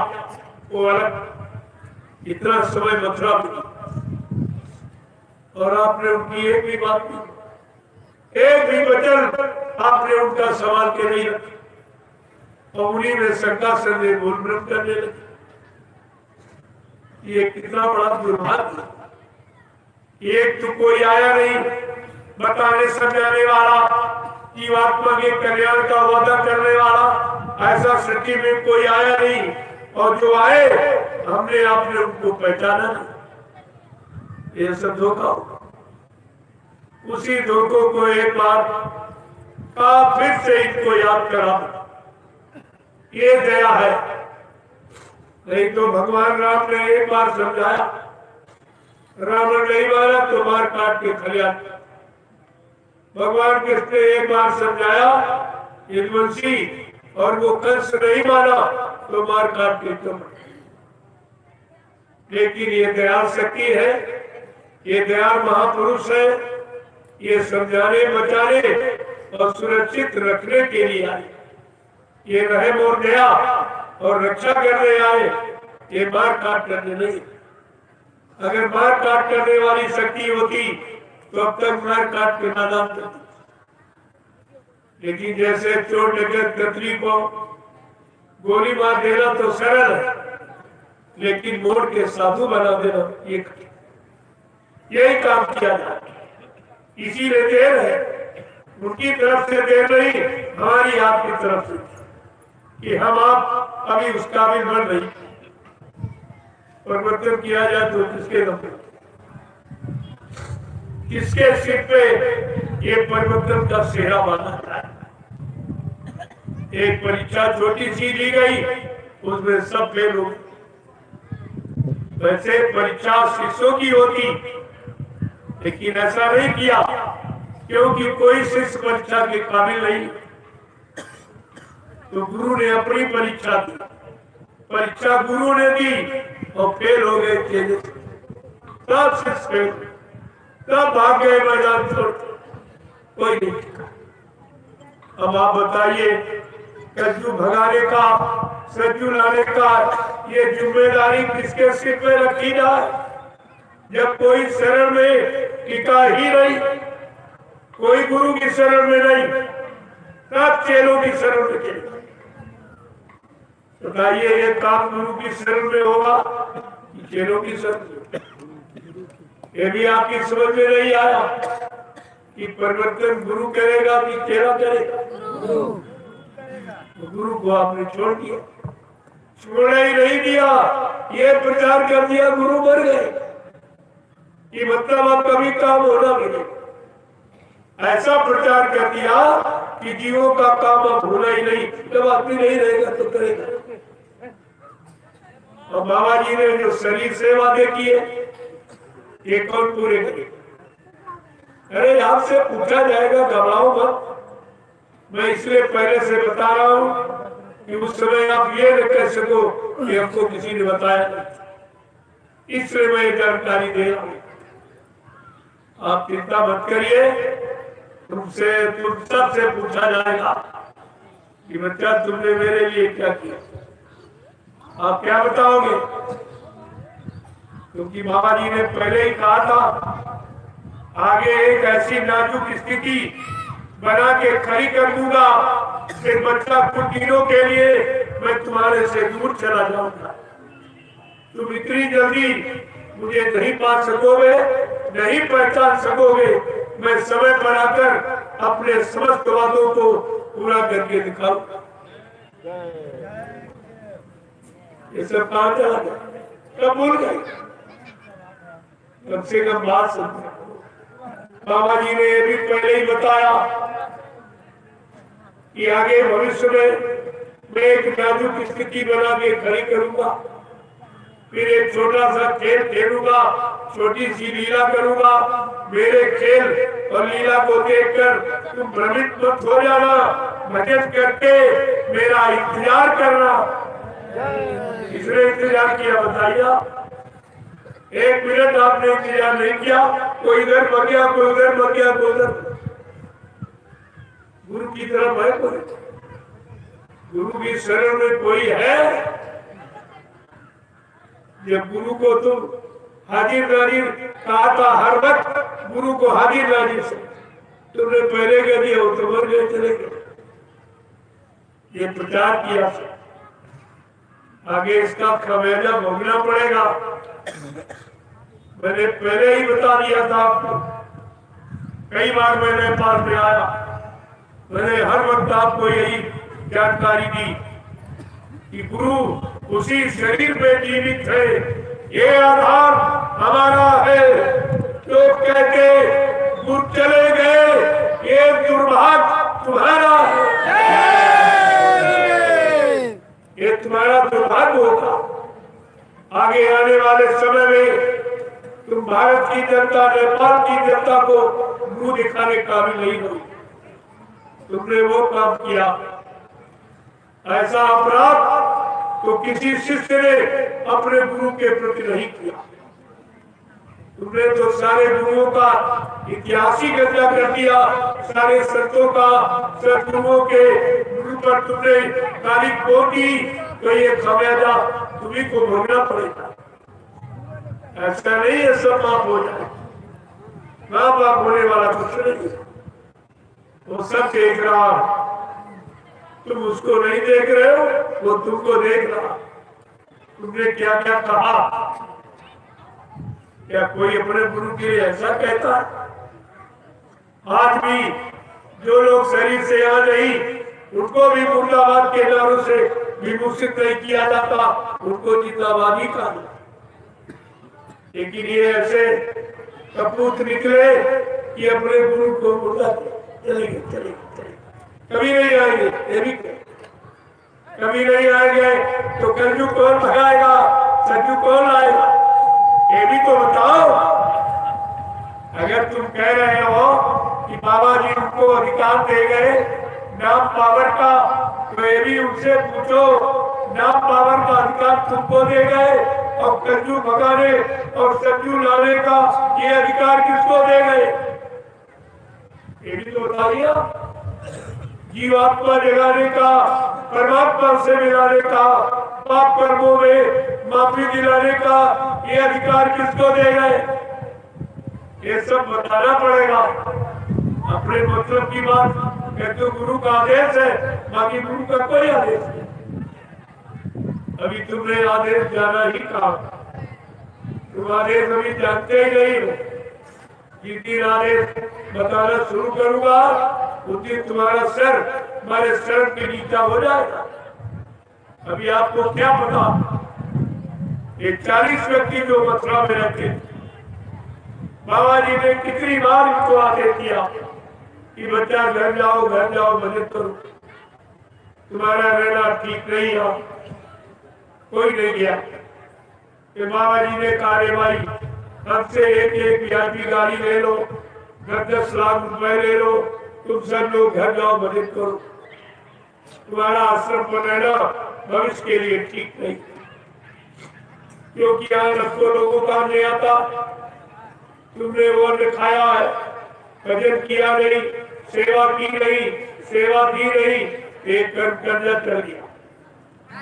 वो अलग। इतना समय मथुरा में और आपने उनकी एक भी बात नहीं, एक भी वचन आपने उनका सवाल के नहीं रखा और उन्हीं में शंका संदेह बोल भ्रम करने लगे। ये कितना बड़ा दुर्भाग्य। एक तो कोई आया नहीं बताने समझाने वाला, जीवात्मा के कल्याण का वादा करने वाला, ऐसा सृष्टि में कोई आया नहीं, और जो आए हमने आपने उनको पहचाना नहीं। ये सब धोखा। उसी धोखों को एक बार फिर से इनको याद करा, ये दया है। नहीं तो भगवान राम ने एक बार समझाया, रावण नहीं मारा तो मार काट के खलिया। भगवान कृष्ण ने एक बार समझाया यदुवंशी, और वो कंस नहीं माना तो मार काट के तुम। लेकिन ये दयाल शक्ति है, ये दयाल महापुरुष है, ये समझाने बचाने और सुरक्षित रखने के लिए आए। ये रहम और दया और रक्षा करने आए, ये मार काट करने नहीं। अगर मार काट करने वाली शक्ति होती तो अब तक मार काट के नादान करती। लेकिन जैसे चोर डकैत कतरी को गोली मार देना तो सरल है, लेकिन मोड़ के साधु बना देना ये यही काम किया जाए। इसीलिए देर है, उनकी तरफ से देर नहीं, हमारी आपकी तरफ से कि हम आप अभी उस काबिल बन रही। परिवर्तन किया जाए तो किसके दम पे, किसके सिर पे ये परिवर्तन का सेहरा बांधा जाए। एक परीक्षा छोटी सी ली गई, उसमें सब फेल हो गए। वैसे परीक्षा शिष्यों की होती, लेकिन ऐसा नहीं किया, क्योंकि कोई शिष्य परीक्षा के काबिल नहीं। तो गुरु ने अपनी परीक्षा दी, परीक्षा गुरु ने दी और फेल हो गए चेले। तब शिष्य फेल, तब भाग गए मैदान छोड़, कोई नहीं। अब आप बताइए, कद्दू भगाने का, सज्जू लाने का ये जिम्मेदारी किसके सिर पे रखी जाए, जब कोई शरण में टिका ही नहीं, कोई गुरु की शरण में नहीं, तब चेलों की शरण में चले। बताइए, ये काम गुरु की शरण में होगा कि चेलों की शरण में? ये भी आपकी समझ में नहीं आया कि परिवर्तन गुरु करेगा कि चेला करेगा? गुरु को आपने छोड़ दिया, छोड़ना ही नहीं दिया, ये प्रचार कर दिया गुरु मर गए, ये मतलब अब कभी काम होना भी नहीं। ऐसा प्रचार कर दिया कि जीवों का काम अब होना ही नहीं, जब आदमी नहीं रहेगा तो करेगा। और बाबा जी ने जो शरीर से वादे किए, ये कौन पूरे करेगा? अरे आपसे पूछा जाएगा, घबराओ मत। मैं इसलिए पहले से बता रहा हूं कि उस समय आप ये न कह सको कि हमको किसी ने बताया, इसलिए मैं ये जानकारी दे रहा हूं। आप चिंता मत करिए, तुम सबसे पूछा जाएगा, कि बच्चा तुमने मेरे लिए क्या किया, आप क्या बताओगे? क्योंकि बाबा जी ने पहले ही कहा था आगे एक ऐसी नाजुक स्थिति बना के खड़ी कर दूंगा कि बच्चा कुछ दिनों के लिए मैं तुम्हारे से दूर चला जाऊंगा, तुम इतनी जल्दी मुझे नहीं पा सकोगे, नहीं पहचान सकोगे, मैं समय पर आकर अपने समस्त वादों को पूरा करके दिखाऊंगा। ये सब कहां चला गया, कब भूल गए? कम से कम बात समझो। बाबा जी ने ये भी पहले ही बताया कि आगे भविष्य में मैं एक नाजुक स्थिति बना के खड़ी करूंगा, फिर एक छोटा सा खेल खेलूंगा, छोटी सी लीला करूंगा। मेरे खेल और लीला को देखकर तुम भ्रमित मत हो जाना, भजन करके मेरा इंतजार करना। किसने इंतजार किया बताइए? एक मिनट आपने इंतजार नहीं किया, कोई इधर भाग गया, कोई उधर भाग गया, कोई उधर। गुरु की तरफ है कोई? गुरु की शरण में कोई है? जब गुरु को तुम हाजिर नाजिर कहा था, हर वक्त गुरु को हाजिर नाजिर से तुमने पहले कह दिया, वो तो मर गए, चले गए। ये प्रचार किया, आगे इसका खमेजा भोगना पड़ेगा। मैंने पहले ही बता दिया था आपको, कई बार मैंने पास में आया, मैंने हर वक्त आपको यही जानकारी दी कि गुरु उसी शरीर में जीवित है, ये आधार हमारा है। तो कहते गुरु चले गए, ये दुर्भाग्य तुम्हारा है, ये तुम्हारा दुर्भाग्य होगा। आगे आने वाले समय में तुम भारत की जनता, नेपाल की जनता को मुंह दिखाने काबिल नहीं हो। तुमने वो काम किया, ऐसा अपराध तो किसी शिष्य ने अपने गुरु के प्रति नहीं किया। तुमने तो सारे गुरुओं का इतिहास ही गंदा कर दिया, सारे संतों का, सदगुरुओं के गुरु पर तुमने गाली पोती, तो ये खमियाजा तुम्ही को भोगना पड़ेगा। ऐसा नहीं है सब माफ हो जाए, माँ बाप होने वाला कुछ नहीं, वो सब देख रहा। तुम उसको नहीं देख रहे हो, वो तुमको देख रहा। तुमने क्या क्या कहा? क्या कोई अपने गुरु के लिए ऐसा कहता है? आज भी जो लोग शरीर से यहाँ नहीं, उनको भी मुर्दाबाद के नारों से विभूषित नहीं किया जाता, उनको जिंदाबादी का। लेकिन ये ऐसे कपूत निकले कि अपने गुरु को मुर्दा चलेंगे, कभी नहीं आएंगे, ये भी कभी नहीं आएंगे। तो कलयुग कौन भगाएगा, सतयुग कौन आएगा, ये भी तो बताओ। अगर तुम कह रहे हो कि बाबा जी उनको अधिकार दे गए नाम पावर का, तो ये भी उनसे पूछो, नाम पावर का अधिकार तुमको दे गए और कलयुग भगाने और सतयुग लाने का ये अधिकार किसको दे गए? ये भी तो बता दिया। जीवात्मा जगाने का, परमात्मा से मिलाने का, पाप कर्मों में माफी दिलाने का ये अधिकार किसको दे गए? ये सब बताना पड़ेगा। अपने मतलब की बात तो गुरु का आदेश है, बाकी गुरु का कोई आदेश नहीं। अभी तुमने आदेश जाना ही कहा, तुम आदेश अभी जानते ही नहीं हो। जिस दिन आदेश बताना शुरू करूंगा, उस दिन तुम्हारा सर हमारे सर के नीचा हो जाएगा। अभी आपको क्या पता, ये 40 व्यक्ति जो मथुरा में रहते, बाबा जी ने कितनी बार इनको आदेश दिया कि बच्चा घर जाओ, घर जाओ, मदद करो, तुम्हारा रहना ठीक नहीं है। कोई नहीं गया। कि बाबा जी ने कार्यवाही, हमसे एक वीआईपी गाड़ी ले लो, 10-10 लाख रुपए ले लो, तुम सब लोग घर जाओ, मदद करो, तुम्हारा आश्रम पर रहना भविष्य के लिए ठीक नहीं। क्योंकि यहाँ सबको लोगों का नहीं आता, तुमने वो दिखाया है, भजन किया नहीं, सेवा की नहीं, सेवा दी नहीं, एक कर्जा चल गया,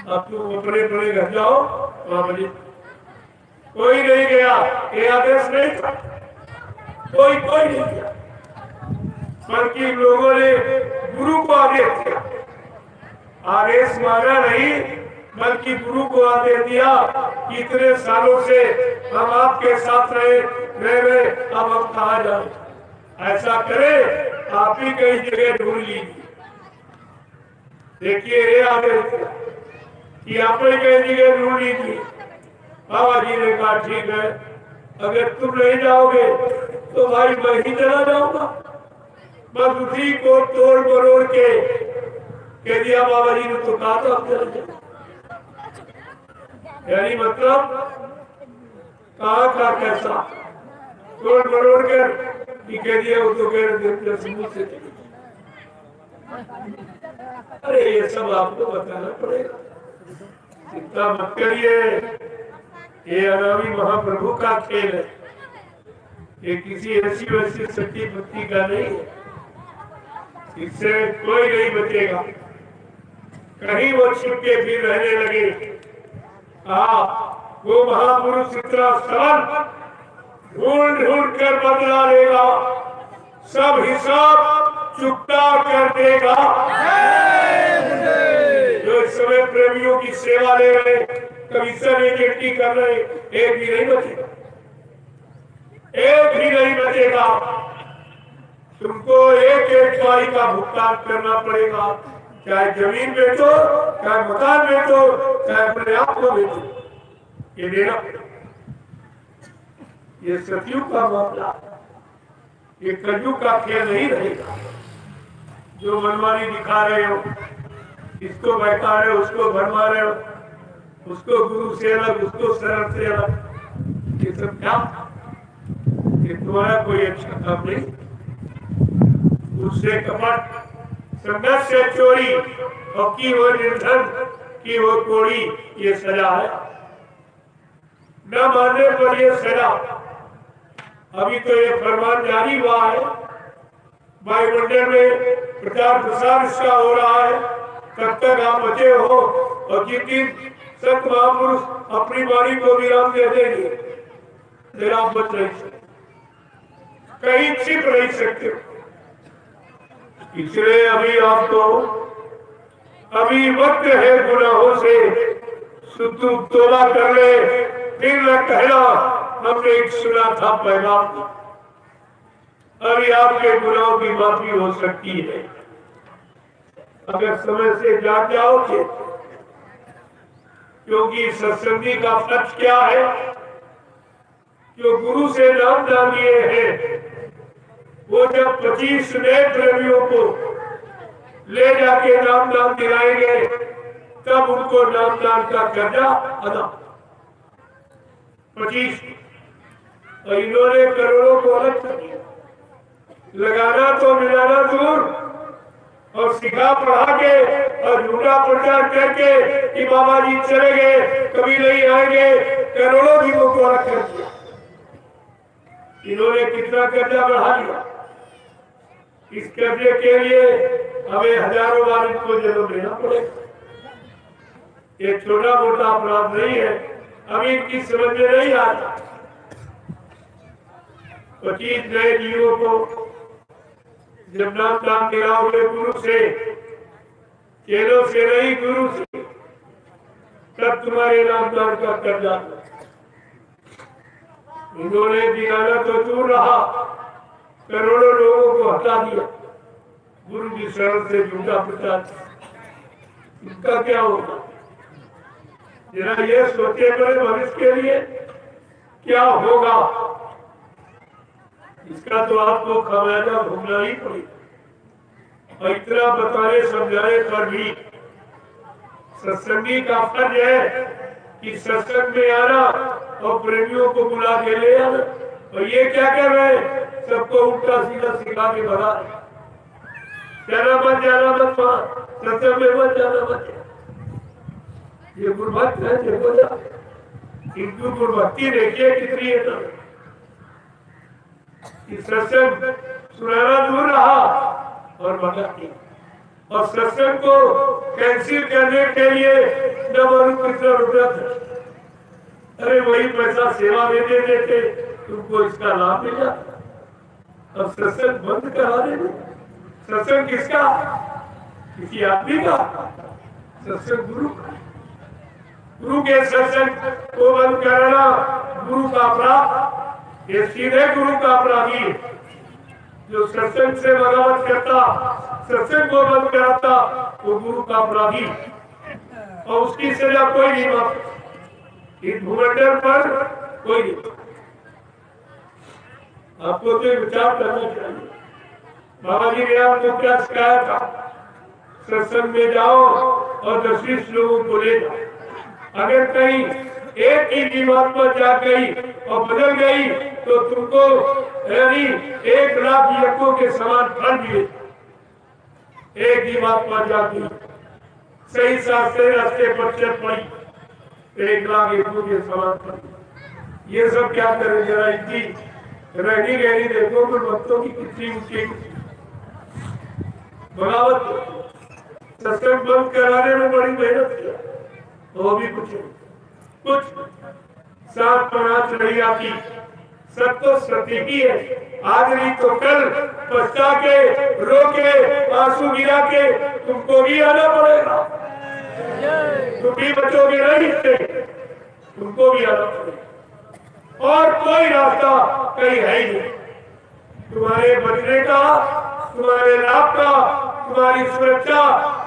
अब तुम अपने अपने घर जाओ वहां बजे। कोई नहीं गया, ये आदेश नहीं था, कोई नहीं गया, बल्कि लोगों ने गुरु को आदेश दिया। आदेश माना नहीं, बल्कि गुरु को आदेश दिया कि इतने सालों से हम आपके साथ रहे, अब हम कहा जाए, ऐसा करे आप ही कई जगह ढूंढ लीजिए। देखिए ये आदेश कि आप ही कई जगह ढूंढ लीजिए। बाबा जी ने कहा ठीक है, अगर तुम नहीं जाओगे तो भाई मैं ही चला जाऊंगा। बस उसी को तोड़ मरोड़ के कह दिया, बाबा जी ने तो कहा था चल जाए। यानी मतलब कहा का कैसा तोड़ मरोड़ कर कह दिया, वो तो कह रहे से। अरे ये सब आपको बताना पड़ेगा, चिंता मत करिए, ये अनामी महाप्रभु का खेल है, ये किसी ऐसी वैसी सच्ची भक्ति का नहीं है, इससे कोई नहीं बचेगा। कहीं वो छिपके फिर रहने लगे, वो महापुरुष इतना सरल ढूंढ कर बदला लेगा, सब हिसाब चुकता कर देगा। जो इस समय प्रेमियों की सेवा ले रहे, कमीशन एजेंटी कर रहे, एक भी नहीं बचेगा, एक भी नहीं बचेगा। तुमको एक एक पाई का भुगतान करना पड़ेगा, चाहे जमीन बेचो, चाहे मकान बेचो, चाहे अपने आप को बेचो, ये देना। ये सतयुग का मामला, ये कलयुग का खेल नहीं रहेगा। जो मनमानी दिखा रहे हो, इसको बैठा रहे हो, उसको भरमा रहे हो, उसको गुरु से अलग, उसको शरण से अलग, ये सब क्या? ये तुम्हारा कोई अच्छा काम नहीं। उससे कपट, संघर्ष से चोरी, और की वो निर्धन, की वो कोड़ी, ये सजा है। न मानने पर ये सजा। अभी तो ये फरमान जारी हुआ है, वायुमंडल में प्रचार प्रसार इसका हो रहा है, तब तक आप बचे हो। और जिस दिन संत महापुरुष अपनी वाणी को विराम दे देंगे, फिर आप बच नहीं सकते, कहीं छिप नहीं सकते। इसलिए अभी आपको, अभी वक्त है गुनाहों से तौबा कर ले, फिर न कहना हमने एक सुना था पैगाम। अभी आपके गुनाहों की माफी हो सकती है अगर समय से जाग जाओगे, क्योंकि सत्संगी का फर्ज क्या है? जो गुरु से नाम दान लिए हैं, वो जब 25 नए प्रेमियों को ले जाके नाम दान दिलाएंगे, तब उनको नाम दान का कर्जा अदा। 25, और इन्होंने करोड़ों को अलग कर दिया। लगाना तो मिलाना दूर, और सिखा पढ़ा के और झूठा प्रचार करके कि बाबा जी चले गए, कभी नहीं आएंगे, करोड़ों जीवों को अलग कर दिया। इन्होंने कितना कर्जा बढ़ा दिया। इस कर्जे के लिए हमें हजारों बार इनको जन्म लेना पड़ेगा। ये छोटा मोटा अपराध नहीं है, अभी इनकी समझ में नहीं आता। 25 नए जीवों को जब नाम दान दिलाओगे गुरु से, चेलों से नहीं गुरु से, तब तुम्हारे नाम दान का कर्जा। इन्होंने दिलाना तो दूर रहा, करोड़ों लोगों को हटा दिया गुरु की शरण से झूठा प्रचार। इसका क्या होगा? जरा ये सोचे बड़े भविष्य के लिए क्या होगा, इसका तो आपको खामियाजा भुगतना ही पड़ेगा। और इतना बताने समझाने पर भी सत्संगी का फर्ज है कि सत्संग में आना और प्रेमियों को बुला के ले आना। और ये क्या कर रहे हैं? सबको उल्टा सीधा सिखा के भगा, जाना मत सत्संग में मत जाना मत। ये गुरुभक्त है, देखो जा इनको गुरुभक्ति देखिए कितनी है। तो सत्संग सुनाना दूर रहा और भगा, और सत्संग को कैंसिल करने के लिए न मालूम कितना रुपया था। अरे वही पैसा सेवा में दे देते, तुमको इसका लाभ मिल जाता। अब सत्संग बंद करा देंगे। सत्संग किसका? किसी आदमी का? सत्संग गुरु का। गुरु के सत्संग को बंद कराना गुरु का अपराध। ये सीधे गुरु का अपराधी है। जो सत्संग से बगावत करता, सत्संग को बंद कराता, वो गुरु का अपराधी और उसकी सजा कोई नहीं माफ। इस भूमंडल पर कोई नहीं। आपको तो विचार करना चाहिए। बाबा जी ने आपको क्या सिखाया था? सत्संग में जाओ और 10-20 लोगों को ले जाओ। अगर कहीं एक ही जीवात्मा जा गई और बदल गई तो तुमको यानी 1 लाख यज्ञों के समान फल मिले। एक जीवात्मा जा गई, सही से रास्ते पर चल पड़ी, 1 लाख यज्ञों के समान फल। ये सब क्या करें? जरा इनकी रहनी गहरी देखो कि भक्तों की कितनी ऊंची बगावत। सत्संग बंद कराने में बड़ी मेहनत किया, वो भी कुछ साथ पनाच नहीं आती। सब तो सतीकी है, आज नहीं तो कल पछता के रो के आंसू गिरा के तुमको भी आना पड़ेगा। तुम भी बचोगे नहीं इससे, तुमको भी आना पड़ेगा। और कोई रास्ता कहीं है ही नहीं तुम्हारे बचने का, तुम्हारे लाभ का, तुम्हारी सुरक्षा,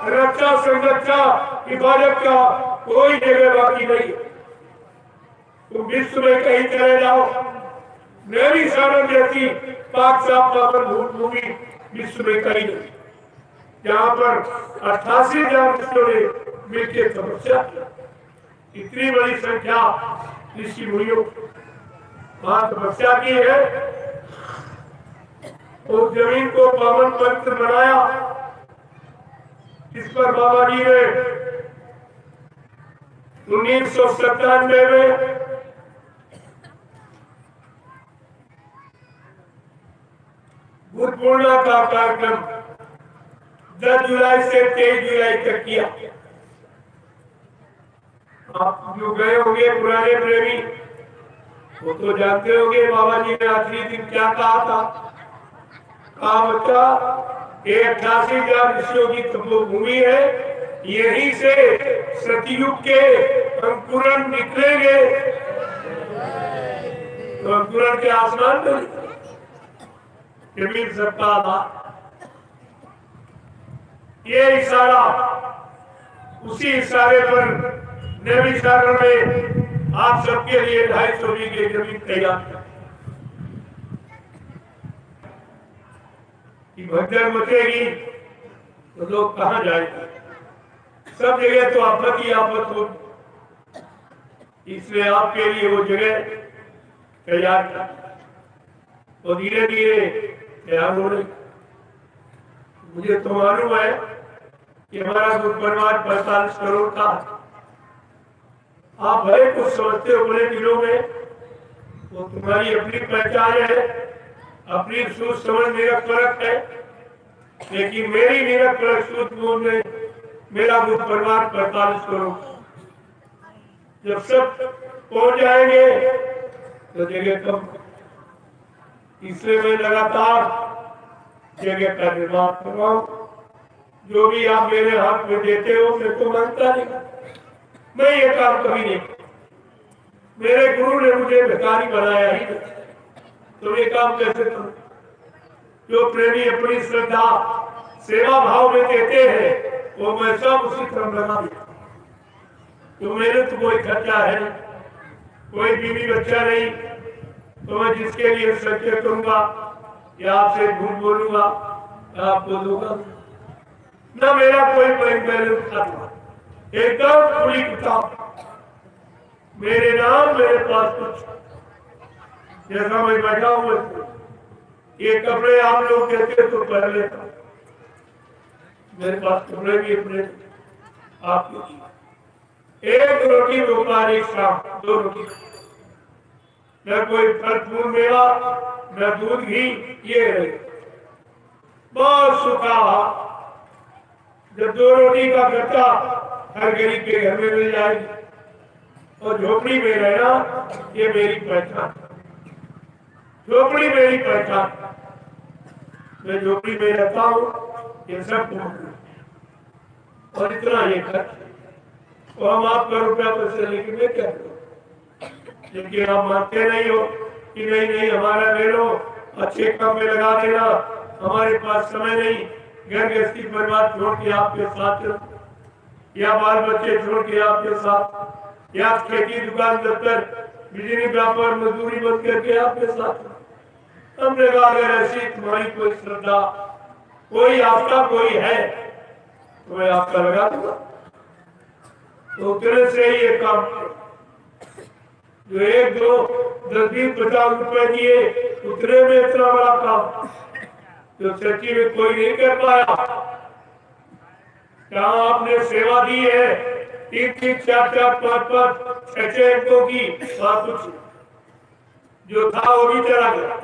रक्षा, संरक्षा, हिफाजत का कोई जगह बाकी नहीं। तुम विश्व में कहीं चले जाओ, मेरी सारण जैसी पाक साफ पावन भूमि विश्व में कहीं नहीं, जहाँ पर 88,000 ऋषियों ने मिलकर तपस्या की। इतनी बड़ी संख्या ऋषि मुनियों वहां तपस्या की है। उस जमीन को पावन पवित्र बनाया, इस पर बाबा जी ने 1997 में बुद्ध पूर्णिमा का कार्यक्रम 10 जुलाई से 23 जुलाई तक किया। आप जो गए होंगे पुराने प्रेमी, वो तो जानते होंगे बाबा जी ने आखिरी दिन क्या कहा था। कहा बच्चा, ये 88,000 ऋषियों की तपोभूमि है, यहीं से सतयुग के अंकुरण निकलेंगे। तो अंकुरण के आसमान में जमीन सबका था। ये इशारा, उसी इशारे पर नवी सारण में आप सबके लिए 250 बीघे जमीन तैयार की। भगदड़ मचेगी तो लोग कहां जाएंगे? सब जगह तो आफत ही आफत हो, इसलिए आपके लिए वो जगह तैयार कर और धीरे धीरे तैयार हो रही। मुझे तो मालूम है कि हमारा गुरु परिवार 45 करोड़ का। आप भले कुछ समझते हो बड़े दिनों में, वो तुम्हारी अपनी पहचान है, अपनी सोच समझ मेरा फर्क है, लेकिन मेरी मेरा फर्क सोच में मेरा गुरु परिवार 45 करोड़। जब सब पहुंच जाएंगे तो जगह कम, इसलिए मैं लगातार जगह का निर्माण कर रहा हूँ। जो भी आप मेरे हाथ में देते हो मैं तो मांगता नहीं, मैं ये काम कभी नहीं। मेरे गुरु ने मुझे भिखारी बनाया ही, तो ये काम कैसे करूं? जो प्रेमी अपनी श्रद्धा सेवा भाव में देते हैं वो मैं सब उसी तरह लगा दिया। तो मेरे तो कोई खर्चा है, कोई बीवी बच्चा नहीं, तो मैं जिसके लिए सत्य करूंगा या आपसे झूठ बोलूंगा या आपको दूंगा न। मेरा कोई बैंक बैलेंस खाता, एकदम खुली किताब, मेरे नाम, मेरे पास कुछ। जैसा मैं बैठा हूं, ये कपड़े आप लोग कहते तो पहले था, मेरे पास कपड़े भी अपने आपके। एक रोटी दोपहर, एक शाम, 2 रोटी, न कोई फल फूल मेवा, न दूध घी, ये रहे बहुत सुखा। जब 2 रोटी का खर्चा हर गरीब के घर में मिल जाएगी। और झोपड़ी में रहना ये मेरी पहचान, झोपड़ी मेरी पहचान, मैं झोपड़ी में रहता हूँ ये सब और इतना ये खर्च, तो हम आपका रुपया पैसे लेके मैं क्या करूँ? लेकिन आप मानते नहीं हो कि नहीं नहीं हमारा ले लो, अच्छे काम में लगा देना, हमारे पास समय नहीं, घर गृहस्थी परिवार छोड़ के आपके साथ चलो, या बाल बच्चे छोड़ के आपके साथ, या खेती दुकान दफ्तर बिजली व्यापार मजदूरी बंद करके आपके साथ। हमने कहा अगर ऐसी तुम्हारी कोई श्रद्धा, कोई आस्था कोई है तो मैं आपका लगा दूंगा। तो उतने से ही ये काम जो 1, 2, 10, 20, 50 रुपए दिए उतने में इतना बड़ा काम जो सच्ची में कोई नहीं कर पाया। क्या आपने सेवा दी है 3-3, 4-4, 5-5, 6-6 अंकों की, और कुछ जो था वो भी चला गया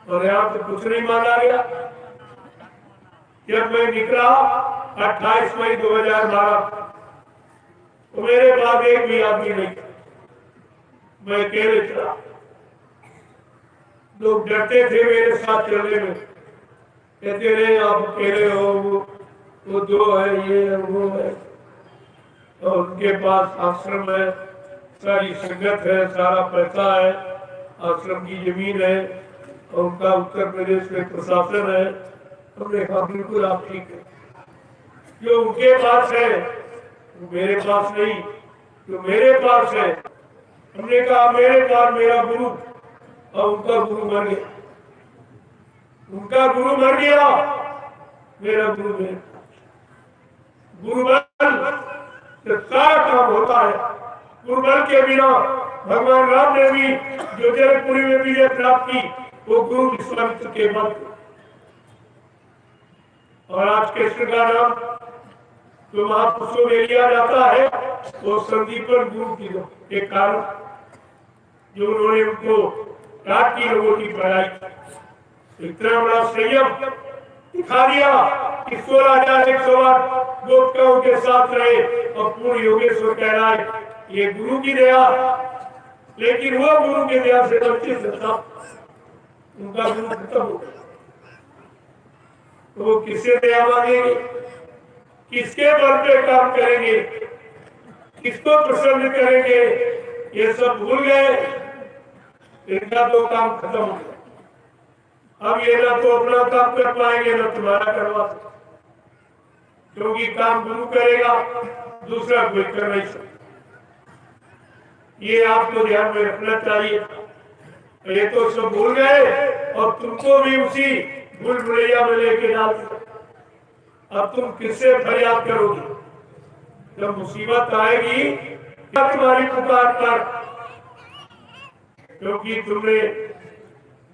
और यहाँ तो कुछ नहीं माना गया। जब मैं निकला 28 मई 2012 तो मेरे पास एक भी आदमी नहीं, मैं अकेले चला। लोग डरते थे मेरे साथ चलने में, कहते रहे आप अकेले हो, वो 2 है, ये है, वो है, और उनके पास आश्रम है, सारी संगत है, सारा पैसा है, आश्रम की जमीन है और उनका उत्तर प्रदेश में प्रशासन है। हमने कहा बिल्कुल आप ठीक है, जो उनके पास है वो मेरे पास नहीं, जो मेरे पास है। हमने कहा मेरे पास मेरा गुरु और उनका गुरु मर गया, उनका गुरु मर गया, मेरा गुरु मेरे गुरुबल से सारा काम होता है। गुरुबल के बिना भगवान राम ने भी जो जनकपुरी में विजय प्राप्त की वो गुरु विश्वामित्र के बल। और आज कृष्ण का नाम जो महापुरुषों में लिया जाता है वो संदीपन गुरु की एक कारण जो उन्होंने उनको रात की लोगों की पढ़ाई, इतना बड़ा संयम दिखा दिया कि 16,108 गोपिकाओं के साथ रहे और पूर्ण योगेश्वर कहलाए, ये गुरु की दया। लेकिन वो गुरु की दया से बच्चे सकता, उनका गुरु खत्म हो गया तो वो किससे दया मांगेंगे, किसके बल पे काम करेंगे, किसको प्रसन्न करेंगे, ये सब भूल गए। इनका तो काम खत्म हो गया। अब ये ना तो अपना काम कर पाएंगे ना तुम्हारा करवा सकते, क्योंकि काम गुरु करेगा, दूसरा कोई कर नहीं सकता। ये आपको ध्यान में रखना चाहिए। ये तो सब भूल गए और तुमको भी उसी भूल भुलैया में लेके डाल दिया। अब तुम किससे फरियाद करोगे जब मुसीबत आएगी तुम्हारी पुकार पर, क्योंकि तुमने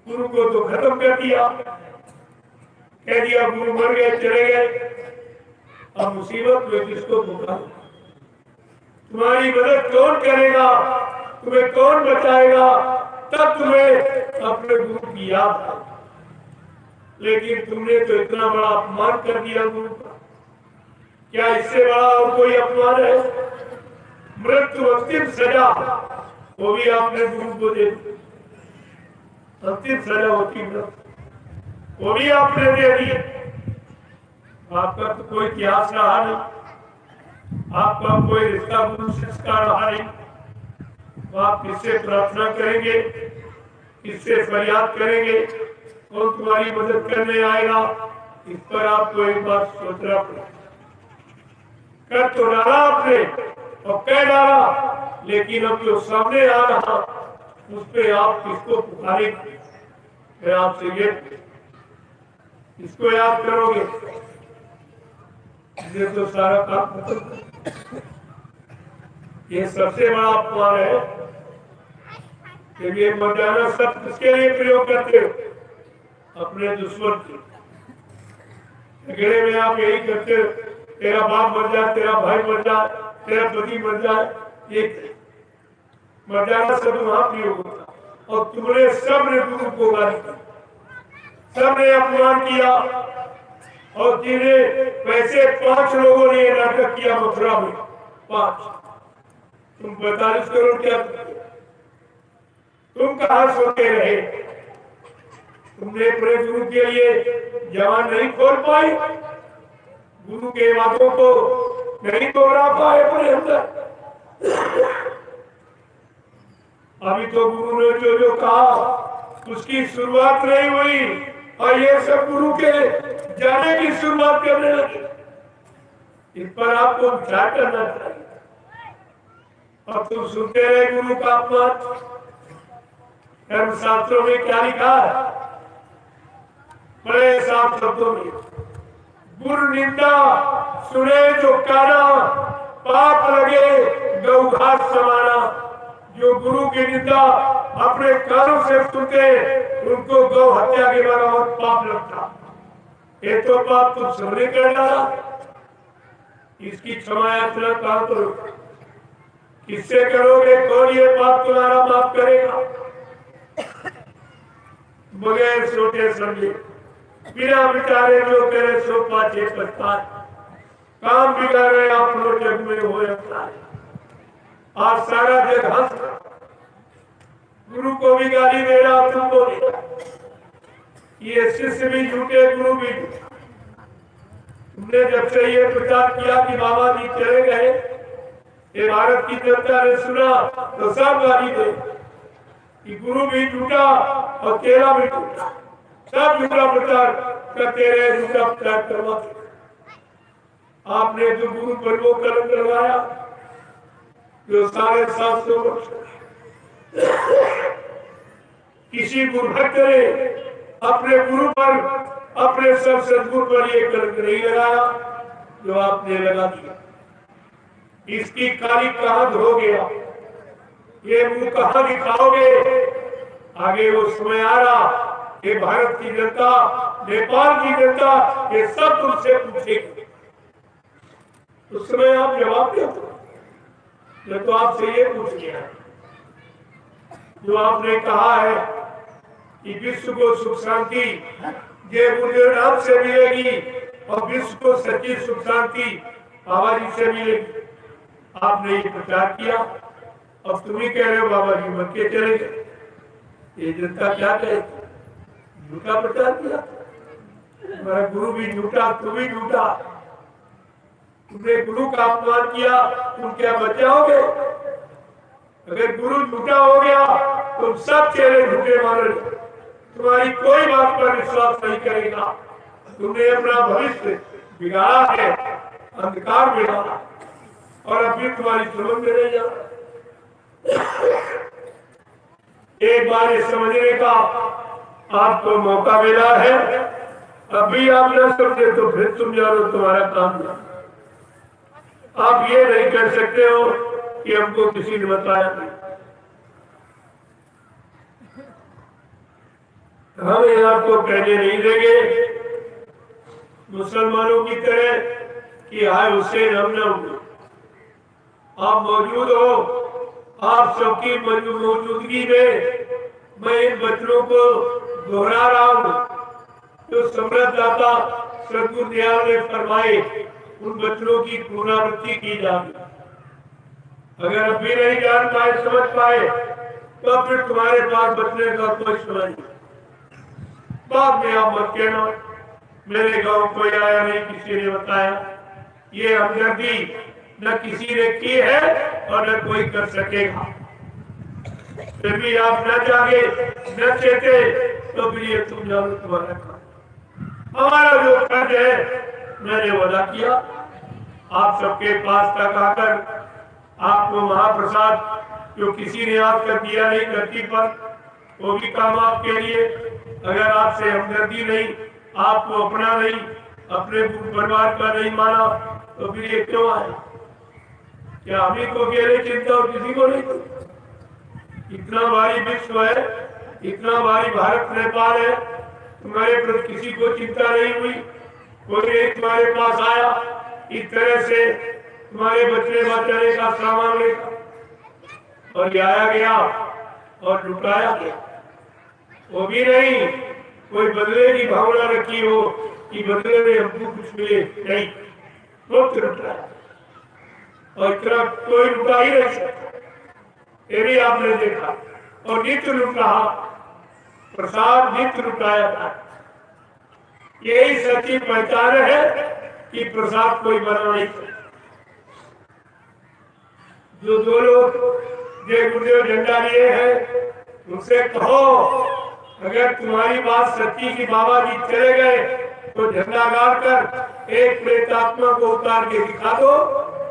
गुरु को तो खत्म कर दिया, कह दिया गुरु मर गए चले गए। अब मुसीबत में किसको पुकारो, तुम्हारी मदद कौन करेगा, तुम्हें कौन बचाएगा, तब तुम्हें अपने गुरु की याद आएगी। लेकिन तुमने तो इतना बड़ा अपमान कर दिया गुरु का, क्या इससे बड़ा और कोई अपमान है? मृत्यु अंतिम सजा वो भी आपने गुरु को दे दी, अंतिम सजा होती मृत्यु वो भी आपने दे दी। आपका तो कोई इतिहास रहा नहीं, आपका कोई रिश्ता गुरु शिष्य का रहा नहीं, तो आप किससे प्रार्थना करेंगे, किससे फरियाद करेंगे, कौन तुम्हारी मदद करने आएगा? इस पर आपको एक बार सोचना पड़ेगा। कर तो डाला आपने और कह डाला, लेकिन अब जो सामने आ रहा उस पे आप किसको पुकारेंगे? मैं आपसे ये इसको याद करोगे, ये तो सारा काम खत्म। ये सबसे बड़ा अपमान है कि ये मर्दाना शब्द किसके लिए प्रयोग करते हो? अपने दुश्मन के झगड़े में आप यही करते हो, तेरा बाप मर जाए, तेरा भाई मर जाए, तेरा पति मर जाए, एक मर्दाना शब्द वहां प्रयोग होता। और तुमने सबने गुरु को गाली दी, सबने अपमान किया, और जिन्हें वैसे 5 लोगों ने ये नाटक किया मथुरा में, 5। तुम 45 करोड़ क्या करते? तुम कहां सोते रहे? तुमने अपने गुरु के लिए जवान नहीं खोल पाई, गुरु के वादों को नहीं दोहरा पाए अपने अंदर। अभी तो गुरु ने जो जो कहा उसकी शुरुआत नहीं हुई और ये सब गुरु के जाने की शुरुआत करने लगे। इस पर आपको विचार करना चाहिए। और तुम सुनते रहे गुरु का अपमान। धर्मशास्त्रों में क्या लिखा है? बड़े साफ शब्दों में, गुरु निंदा सुने जो काना, पाप लगे गौघास समाना। जो गुरु की निंदा अपने कानों से सुनते उनको गौ हत्या के बराबर पाप लगता। ये तो पाप तुम सबने कर डाला। इसकी क्षमा याचना कहां करो? किससे करोगे? कौन ये पाप तुम्हारा माफ करेगा? बगैर सोचे समझे बिना विचारे जो करे सो पाछे पछताए। काम बिगाड़े आप लोग जग में हो जाता है। आज सारा जग हंस, गुरु को भी गाली दे रहा, तुमको भी। ये शिष्य भी झूठे, गुरु भी झूठा। तुमने जब से ये प्रचार किया कि बाबा जी चले गए, ये भारत की जनता ने सुना तो सब गाली दे कि गुरु भी झूठा और तेरा भी झूठा। सब झूठा प्रचार करते रहे, झूठा प्रचार करवाते। आपने जो गुरु पर वो कलंक लगाया जो 750 वर्ष किसी गुरुभक्त ने अपने गुरु पर, अपने सब सदगुरु पर ये कलंक नहीं लगाया जो आपने लगा दिया। इसकी काली कहां धोगे आप? ये मुंह कहां दिखाओगे? आगे वो समय आ रहा, ये भारत की जनता, नेपाल की जनता, ये सब तुमसे पूछेगी। उस समय आप जवाब दो। मैं तो आपसे ये पूछ लिया जो आपने कहा है कि विश्व को सुख शांति जय गुरुदेव से मिलेगी और विश्व को सच्ची सुख शांति बाबा जी से मिलेगी। आपने ये प्रचार किया, अब तुम ही कह रहे हो बाबा जी मत के चले गए। ये जनता क्या कहेगी? झूठा प्रचार किया, हमारा गुरु भी झूठा, तुम भी झूठा। तुमने गुरु का अपमान किया, तुम क्या बच जाओगे? अगर गुरु झूठा हो गया तुम सब चेहरे झूठे मानोगे, तुम्हारी कोई बात पर विश्वास नहीं करेगा। तुमने अपना भविष्य बिगाड़ा है, अंधकार में डाला और अभी तुम्हारी समझ में नहीं जा। एक बार ये समझने का आपको मौका मिला है, अभी आप न समझे तो फिर तुम जानो तुम्हारा काम ना। आप ये नहीं कर सकते हो कि हमको किसी ने बताया नहीं। हम ये आपको कहने नहीं देंगे मुसलमानों की तरह कि हाय हुसैन हम न हुए। आप मौजूद हो, आप सबकी मौजूदगी में मैं इन बच्चों को दोहरा रहा हूँ जो समृद्धदाता सदगुरु दयाल ने फरमाए, उन बच्चों की पुनरावृत्ति की जाए। अगर अब भी नहीं जान पाए, समझ पाए, तो फिर तुम्हारे पास बचने का कोई समय नहीं। बाद में आप मत कहना मेरे गांव कोई आया नहीं, किसी ने बताया। ये हमदर्दी न किसी ने की है और न कोई कर सकेगा। फिर भी आप न जागे, न चेते, तो फिर ये तुम जानो तुम्हारा काम। हमारा जो फर्ज है मैंने वादा किया, आप सबके पास तक आकर आपको महाप्रसाद जो किसी ने आज तक दिया नहीं धरती पर, वो भी काम आपके लिए। अगर आपसे हमदर्दी नहीं, आपको अपना नहीं, अपने परिवार का नहीं माना, तो फिर ये क्यों आए? क्या हमी को अकेले चिंता और किसी को नहीं? इतना भारी विश्व है, इतना भारी भारत नेपाल है, तुम्हारे प्रति किसी को चिंता नहीं हुई? कोई नहीं तुम्हारे पास आया इस तरह से तुम्हारे बचने बचाने का सामान लेकर और आया गया और लुटाया गया? वो भी नहीं। कोई बदले की भावना रखी हो कि बदले में हमको कुछ मिले, नहीं, मुफ्त लुट रहा है और इतना कोई लुटा ही नहीं सकता। ये भी आपने देखा। और नित्य लुट रहा, प्रसाद नित्य लुटाया था। यही सच्ची पहचान है कि प्रसाद कोई बना नहीं सकता। जो दो लोग जय गुरुदेव झंडा लिए हैं उनसे कहो, अगर तुम्हारी बात सच्ची कि बाबा जी चले गए तो झंडा गाड़ कर एक प्रेतात्मा को उतार के दिखा दो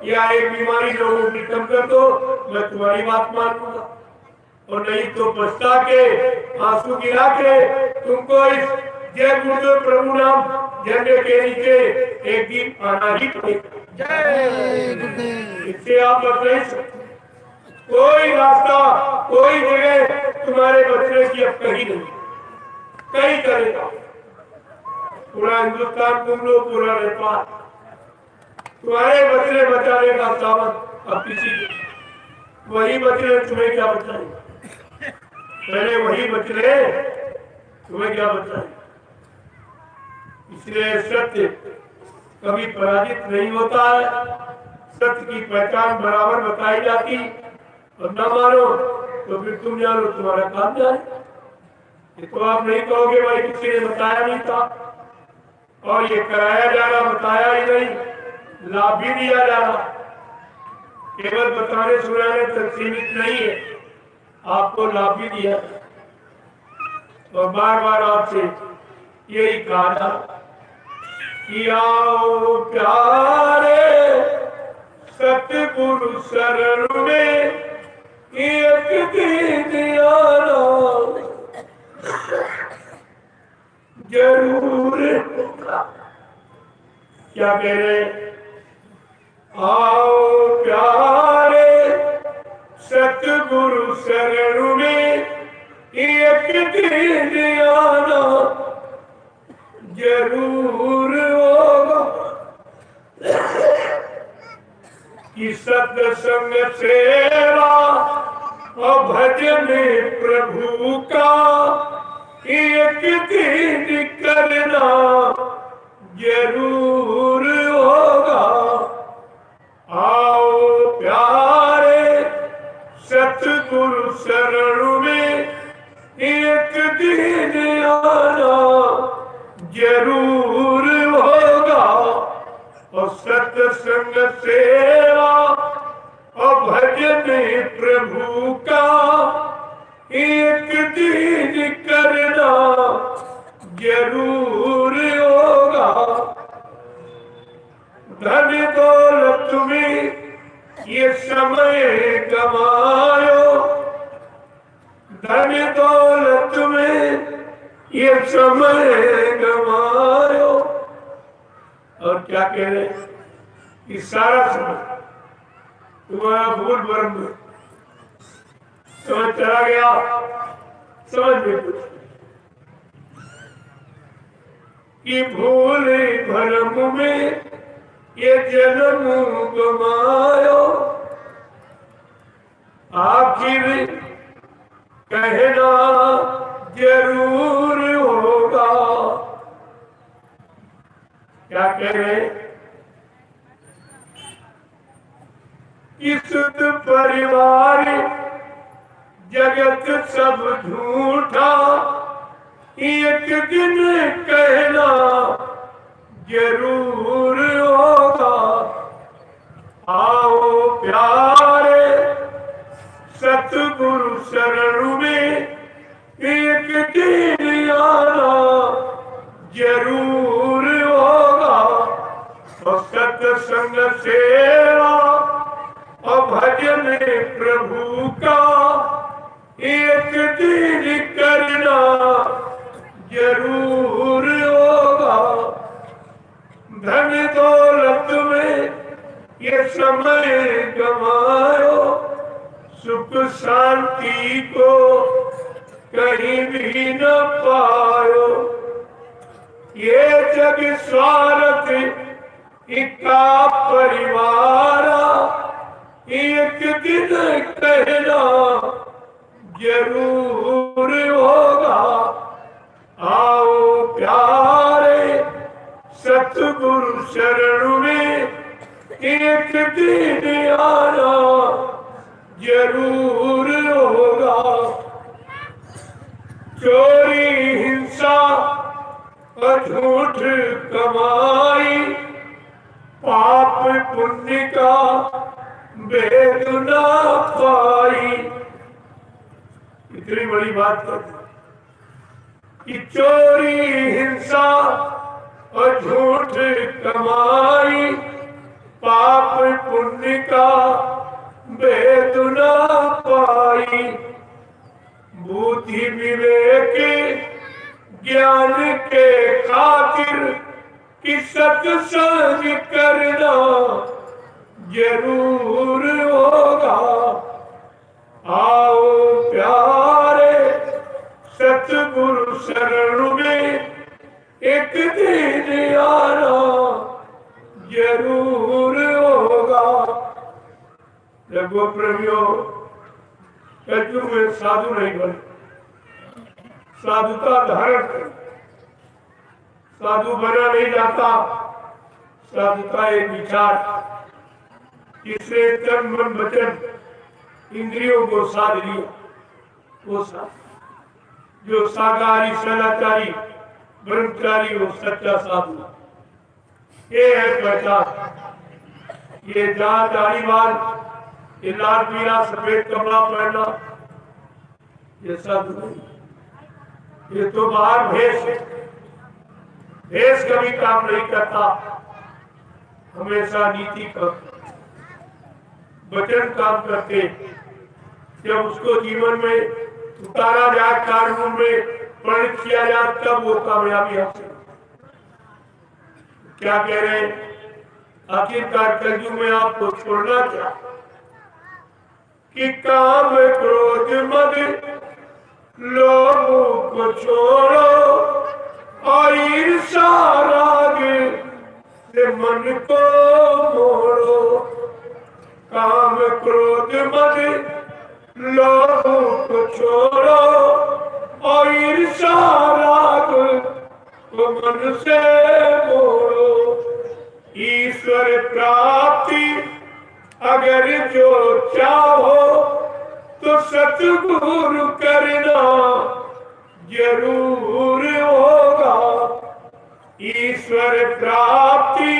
या एक बीमारी लोगों की कम कर दो, मैं तुम्हारी बात मानूंगा। और नहीं तो पछता के आंसू गिरा के तुमको इस जय गुरुदेव प्रभु नाम झंडे के नीचे एक दिन आना ही पड़ेगा। इससे आप बच नहीं सकते। कोई रास्ता, कोई जगह तुम्हारे बचने की अब कहीं नहीं, कहीं करेगा। पूरा हिंदुस्तान घूम लो, पूरा नेपाल, तुम्हारे बचने बचाने का सावन अब किसी को, वही बचने तुम्हें क्या बचाएंगे? पहले वही बचने तुम्हें क्या बचाएंगे? इसलिए सत्य कभी पराजित नहीं होता है। सत्य की पहचान बराबर बताई जाती, और न मानो तो फिर तुम जानो तुम्हारा काम जाए। ये तो आप नहीं कहोगे भाई किसी ने बताया नहीं था, और ये कराया जा रहा, बताया ही नहीं, लाभ भी दिया जा रहा। केवल बताने सुनाने तक सीमित नहीं है, आपको लाभ भी दिया। और बार बार आपसे यही कहा था कि आओ प्यारे सतगुरु शरण में एक दिन आना जरूर होगा। क्या कह रहे? आओ प्यारे सतगुरु शरण में एक दिन आना जरूर होगा कि सत्संग सेवा और भजन प्रभु का एक दिन करना जरूर होगा। आओ प्यारे सतगुरु शरण में एक दिन आना जरूर होगा। और सत्संग सेवा और भजन प्रभु का एक दिन करना जरूर होगा। धन दौलत में ये समय गवायो, धन दौलत में ये समय गवायो। और क्या कह रहे? कि सारा समय तुम्हारा भूल भरम में समझ चला गया, समझ में कुछ कि भूल भरम में ये जन्म गमायो। आखिर कहना जरूर होगा। क्या कह रहे? कि शुद्ध परिवार जगत सब झूठा, एक दिन कहना जरूर होगा। आओ प्यारे सतगुरु शरण में एक दिन आना जरूर होगा। और सत्संग सेवा और भजन प्रभु का एक दिन करना जरूर होगा। धन दौलत में ये समय गवायो, सुख शांति को कहीं भी न पायो। ये जग स्वार्थ इका परिवारा, एक दिन कहना जरूर होगा। आओ प्यारे सतगुरु शरण में एक दिन आना जरूर होगा। चोरी हिंसा और झूठ कमाई पाप पुण्य का भेद ना पाई। इतनी बड़ी बात कर कि चोरी हिंसा और झूठ कमाई पाप पुण्य का भेद ना पाई। बुद्धि विवेक ज्ञान के खातिर कि सत्संग करना जरूर होगा। आओ प्यारे सतगुरु शरण में एक दिन आना जरूर होगा। देखो प्रेमियों, कलयुग में साधु नहीं बने, साधुता धारण कर। साधु बना नहीं जाता, साधुता एक विचार जिसने तन मन वचन इंद्रियों को साध लिया वो साधु। जो शाकाहारी सदाचारी ब्रह्मचारी वो सच्चा साधु। ये है पहचान। ये जात दाढ़ी बाल, ये लाल पीला सफेद कपड़ा पहनना ये साधु नहीं। ये तो बाहर भेष है। भेष कभी काम नहीं करता, हमेशा नीति का वचन काम करते। जब उसको जीवन में उतारा जाए, कानून में परिणत किया जाए, तब वो कामयाबी हासिल। क्या कह रहे हैं? आखिरकार कलयुग में आपको छोड़ना क्या कि काम क्रोध मद लोगों को छोड़ो और ईर्ष्या राग से मन को मोड़ो। काम क्रोध मद लोगों को छोड़ो और ईर्ष्या राग को मन से मोड़ो। ईश्वर प्राप्ति अगर जो चाहो तो सतगुरु करना जरूर होगा। ईश्वर प्राप्ति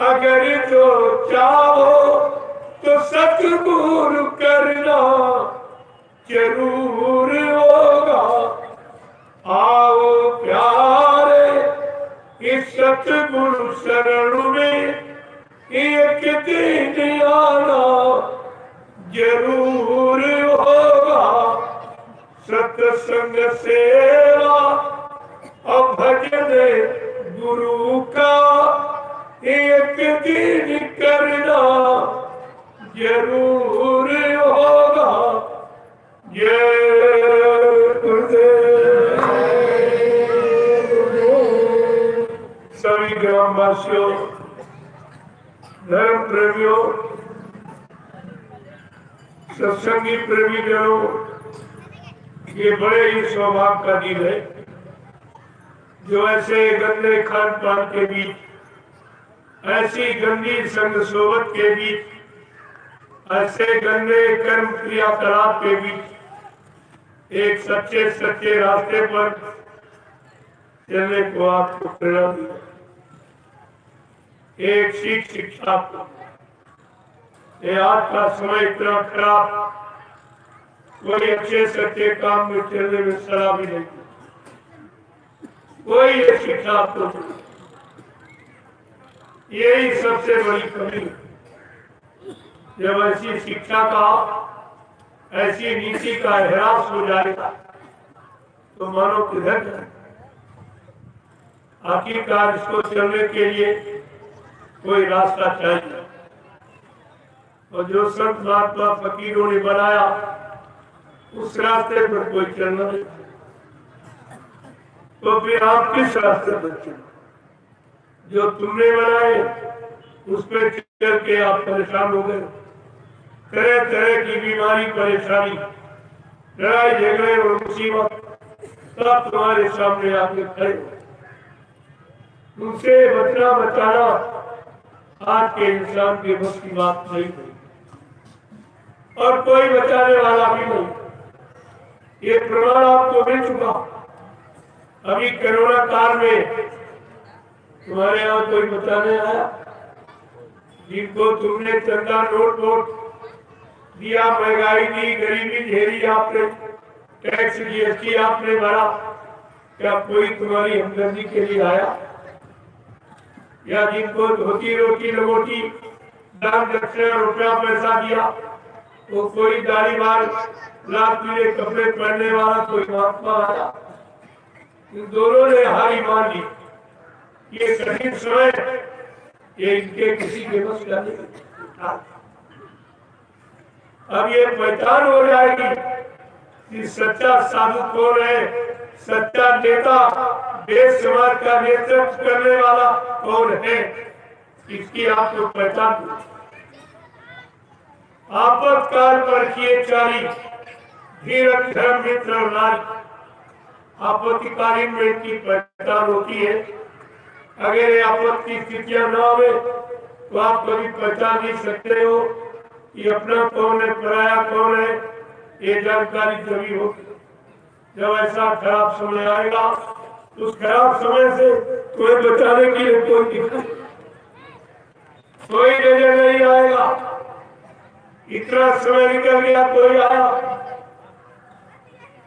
अगर जो चाहो तो सतगुरु करना जरूर होगा। आओ प्यारे इस सतगुरु शरण में एक दिन आना जरूर होगा। सत्संग सेवा और भजन गुरु का एक दिन करना जरूर होगा। जय गुरुदेव। सभी ग्रामवासियों, धर्म प्रेमियों, सत्संगी प्रेमी जनों, ये बड़े ही सौभाग्य का दिन है जो ऐसे गंदे खान पान के बीच, ऐसी गंदी संग सोबत के बीच, ऐसे गंदे कर्म क्रियाकलाप के बीच एक सच्चे सच्चे रास्ते पर चलने को आपको प्रेरणा दी। एक शिक्षा को ये आज का समय इतना खराब, कोई अच्छे सच्चे काम में चलने में सलाह भी नहीं। कोई ये शिक्षा आपको, यही सबसे बड़ी कमी है। जब ऐसी शिक्षा का, ऐसी नीति का ह्रास हो जाएगा तो मानो किधर जाए। आखिरकार इसको चलने के लिए कोई रास्ता चाहिए, और जो संत महात्मा फकीरों ने बनाया उस रास्ते पर कोई चलना नहीं, तो फिर आप किस रास्ते पर चले? जो तुमने बनाए उस पर चल के आप परेशान हो गए। तरह तरह की बीमारी, परेशानी, लड़ाई झगड़े और मुसीबत सब तुम्हारे सामने आके खड़े। उनसे बचना बचाना आज के इंसान के बस की बात नहीं है और कोई बचाने वाला भी नहीं। ये प्रमाण आपको मिल चुका। अभी कोरोना काल में तुम्हारे यहाँ कोई बचाने आया? जिनको तुमने चंदा नोट दिया, महंगाई दी, गरीबी झेली आपने, टैक्स जीएसटी आपने भरा, क्या कोई तुम्हारी हमदर्दी के लिए आया? या जिनको धोती रोटी लंगोटी दान दक्षिणा रुपया पैसा दिया, वो कोई दाढ़ी बाल लाल पीले कपड़े पहनने वाला कोई महात्मा आया? इन दोनों ने हारी मान ली। ये कठिन समय ये इनके किसी के बस का नहीं। अब ये पहचान हो जाएगी कि सच्चा साधु कौन है, सच्चा नेता देश समाज का नेतृत्व करने वाला कौन है, इसकी आपको पहचान। आपातकाल पर किए चारी धीरज धर्म मित्र और नारी। आपत्तिकालीन में इनकी पहचान होती है। अगर ये आपत्ति स्थितियां न आवे तो आप कभी पहचान नहीं सकते हो कि अपना कौन है, पराया कौन है। ये जानकारी तभी होगी जब ऐसा खराब समय आएगा। उस खराब समय से तुम्हें बचाने के लिए कोई नजर नहीं आएगा। इतना समय निकल गया, कोई आया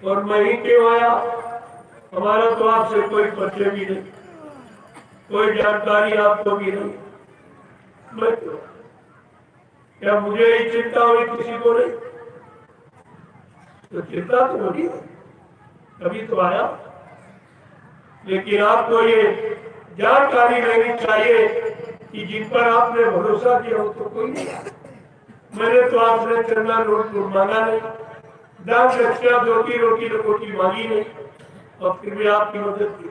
और मैं ही क्यों आया? हमारा तो आपसे कोई परिचय भी नहीं, कोई जानकारी आपको भी नहीं। मैं क्या मुझे ही चिंता हुई, किसी को नहीं? तो चिंता तो होगी, कभी तो आया। लेकिन आपको ये जानकारी लेनी चाहिए कि जिन पर आपने भरोसा किया हो तो कोई नहीं। मैंने तो आपने चंदा नोट मांगा नहीं, दान दक्षिणा धोती रोटी लंगोटी मांगी नहीं, और फिर भी आपकी मदद की।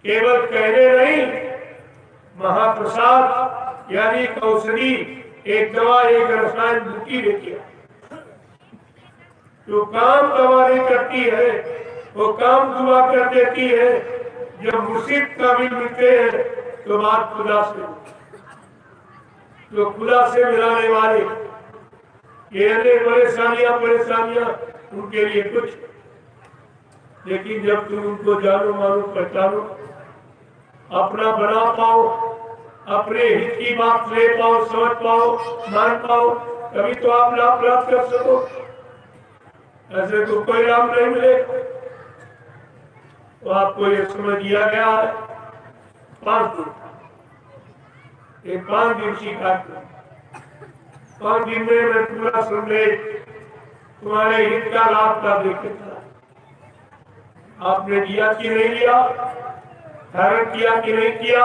केवल कहने नहीं, महाप्रसाद यानी औषधि, एक दवा, एक रसायन बूटी लेके जो काम दवा नहीं करती है वो काम दुआ कर देती है। जब मुर्शिद काबिल मिलते हैं तो बात खुदा से, जो खुदा से मिलाने वाले ये अनेक परेशानियां उनके लिए कुछ। लेकिन जब तुम उनको जानो मानो पहचानो, अपना बना पाओ, अपने हित की बात ले पाओ, समझ पाओ, मान पाओ, तभी तो आप लाभ प्राप्त कर सको। ऐसे तो कोई लाभ नहीं मिले। तो आपको ये समझ दिया गया है 5 दिन, ये 5 दिवसीय कार्यक्रम। 5 दिन में मैं पूरा संदेश तुम्हारे हित का लाभ का देखे था। आपने दिया कि नहीं लिया, धारण किया कि नहीं किया,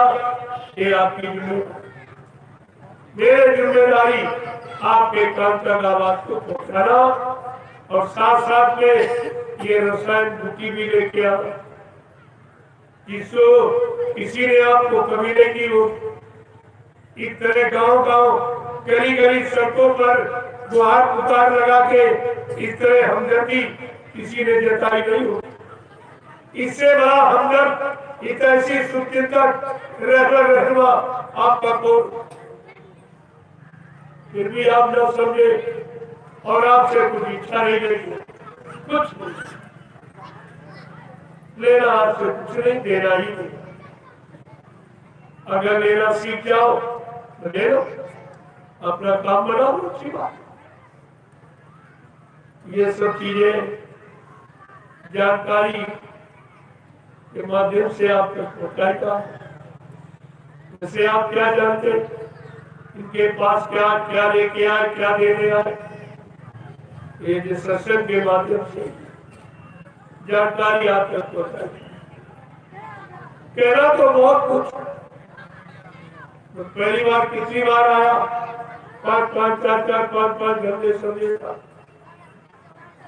ये आपकी जिम्मेदारी। मेरी जिम्मेदारी आपके काम तक आवाज को पहुंचाना और साथ साथ में ये रसायन बूटी भी लेके आ, जिसको किसी ने आपको कभी नहीं की हो। इस तरह गांव गली गली सड़कों पर गुहार पुकार लगा के इस तरह हमदर्दी किसी ने जताई नहीं हो। इससे बड़ा हमदर्द, इत ऐसी सुचिंतक रहनुमा आपका कौन? फिर भी आप न समझे और आपसे कुछ इच्छा नहीं रही, कुछ लेना आपसे कुछ नहीं, देना ही नहीं। अगर लेना सीख जाओ तो ले लो, अपना काम बनाओ, अच्छी बात। ये सब चीजें जानकारी के माध्यम से आप तक पहुंचाएगा। जैसे आप क्या जानते, इनके पास क्या क्या लेके आए, क्या देने आए, ये जो सत्संग के माध्यम से जानकारी आप तक पहुंचाएगी। कहना तो बहुत कुछ, तो पहली बार कितनी बार आया, 5-5, 4-4, 5-5 घंटे समझे था,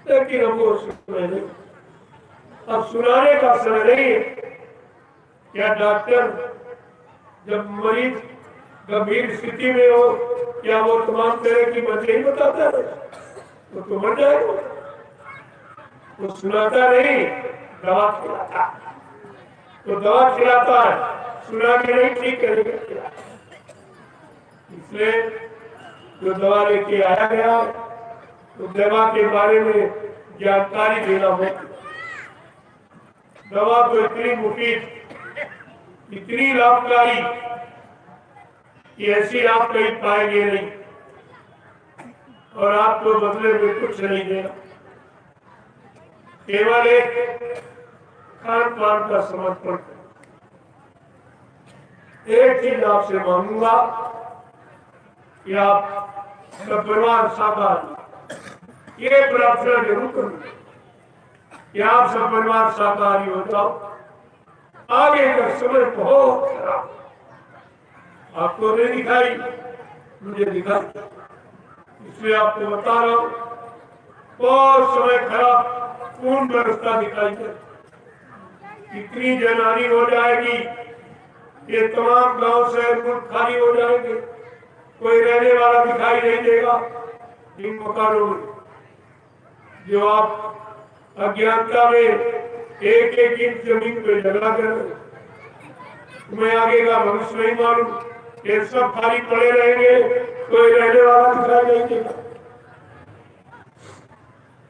लेकिन हम वो सुने नहीं। अब सुनाने का समय नहीं है। क्या डॉक्टर जब मरीज गंभीर स्थिति में हो, क्या वो तमाम तरह की बातें ही बताता है? तो मर जाएगा। वो सुनाता नहीं, दवा खिलाता। तो दवा खिलाता है सुना के नहीं ठीक करेगा क्या? इसलिए जो दवा लेके आया गया तो दवा के बारे में जानकारी देना होगी। दवा तो इतनी मुफीद, इतनी लाभकारी कि ऐसी आप कहीं पाएंगे नहीं, और आपको बदले में कुछ नहीं देना, केवल एक खान पान का समर्पण। एक चीज आपसे मांगूंगा कि आप सपरिवार साकार, ये प्रार्थना जरूर करूँ कि आप सपरिवार साकारी हो जाओ। आगे का समय बहुत खराब, आपको नहीं दिखाई, मुझे दिखाई, इसलिए आपको बता रहा हूं, बहुत समय खराब, खून बरसता दिखाई दे, इतनी जनहानि हो जाएगी, ये तमाम गांव शहर मुल्क खाली हो जाएंगे, कोई रहने वाला दिखाई नहीं देगा इन मकानों में। जो आप अज्ञानता में एक एक इंच जमीन पे झगड़ा कर रहे, तुम्हें आगे का भविष्य नहीं मालूम, ये सब खाली पड़े रहेंगे, कोई रहने वाला दिखाई नहीं देगा।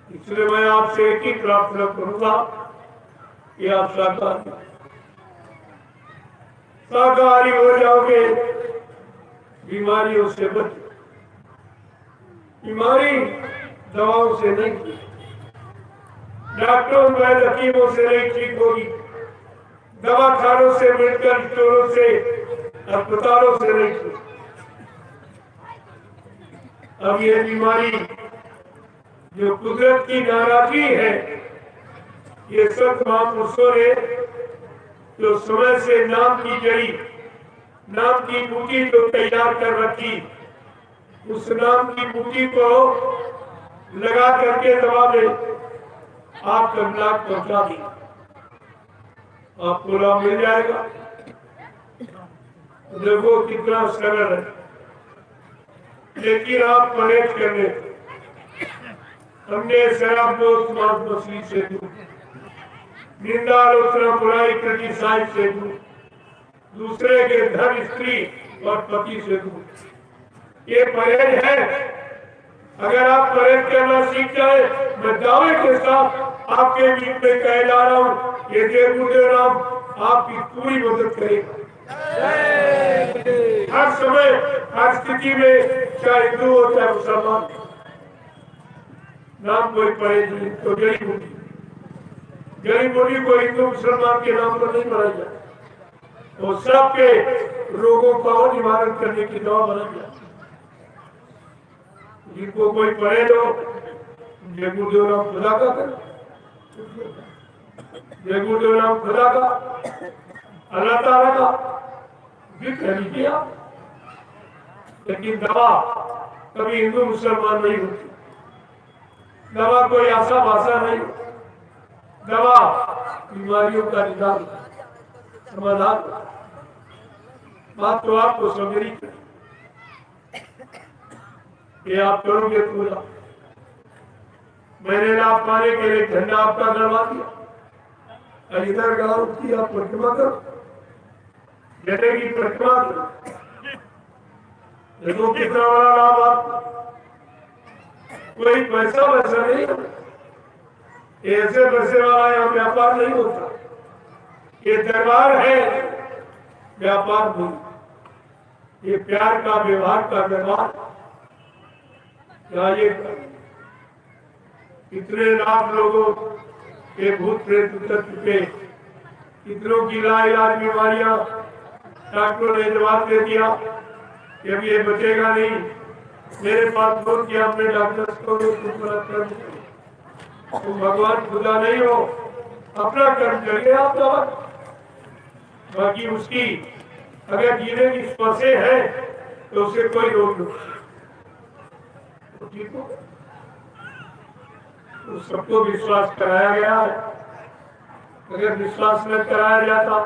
इसलिए मैं आपसे एक ही प्रार्थना करूंगा कि आप शाकाहारी हो जाओगे, बीमारियों से बचो। बीमारी दवाओं से नहीं, डॉक्टरों वैद्य हकीमों से नहीं ठीक होगी, दवाखानों से, मेडिकल स्टोरों से, अस्पतालों से नहीं ठीक। अब ये बीमारी जो कुदरत की नाराजगी है, ये सब महापुरुषों ने जो समय से नाम की जड़ी, नाम की बूटी जो तैयार कर रखी, उस नाम की बूटी को लगा करके दवा में आप लाभ पहुंचा दी, आपको लाभ मिल जाएगा। देखो कितना सरल है, लेकिन आप परहेज कर ले। हमने शराब दोस्त मांस मछली से दूर, निंदा आलोचना बुराई क्रिटिसाइज से दूर, दूसरे के धन स्त्री और पति से दूर, ये परहेज है। अगर आप परहेज करना सीख जाए, मैं दावे के साथ आपके बीच में कह जा रहा हूँ, ये जय गुरुदेव राम आपकी पूरी मदद करेगा। हर समय, हर स्थिति में, चाहे हिंदू हो चाहे मुसलमान, नाम कोई परहेज नहीं, तो जड़ी बूटी, जड़ी बूटी को हिंदू मुसलमान के नाम पर नहीं बनाई जाए, तो सबके रोगों का निवारण करने की दवा बनाई जाए। जिनको कोई परहेज हो, जय गुरुदेव राम खुदा का करो, जय गुरुदेव राम खुदा का, अल्लाह ताला का भी कह लीजिए आप। लेकिन दवा कभी हिंदू मुसलमान नहीं होती, दवा कोई आशा भाषा नहीं, दवा बीमारियों का निदान, समाधान। बात तो आपको समझनी चाहिए, ये आप करोगे पूरा। मैंने लाभ पाने के लिए झंडा आपका गड़वा दिया, इधर गांव की आप परिक्रमा करो, जटे की परिक्रमा करो, देखो कितना बड़ा लाभ आपको। कोई पैसा वैसा नहीं, ऐसे पैसे वाला यहाँ व्यापार नहीं होता, ये दरबार है, व्यापार नहीं, ये प्यार का, व्यवहार का दरबार। ये कितने लाख लोगों के भूत प्रेत उतर चुके, कितनों की लाइलाज बीमारियां डॉक्टरों ने जवाब दे दिया कि अब ये बचेगा नहीं। मेरे पास फोन किया अपने डॉक्टर को, तुम भगवान खुदा नहीं हो, अपना कर्म करिए आप दवा, बाकी उसकी अगर जीने की स्पर्शे है तो उसे कोई रोक लो, ठीक हो। तो सबको विश्वास कराया गया है, अगर विश्वास न कराया जाता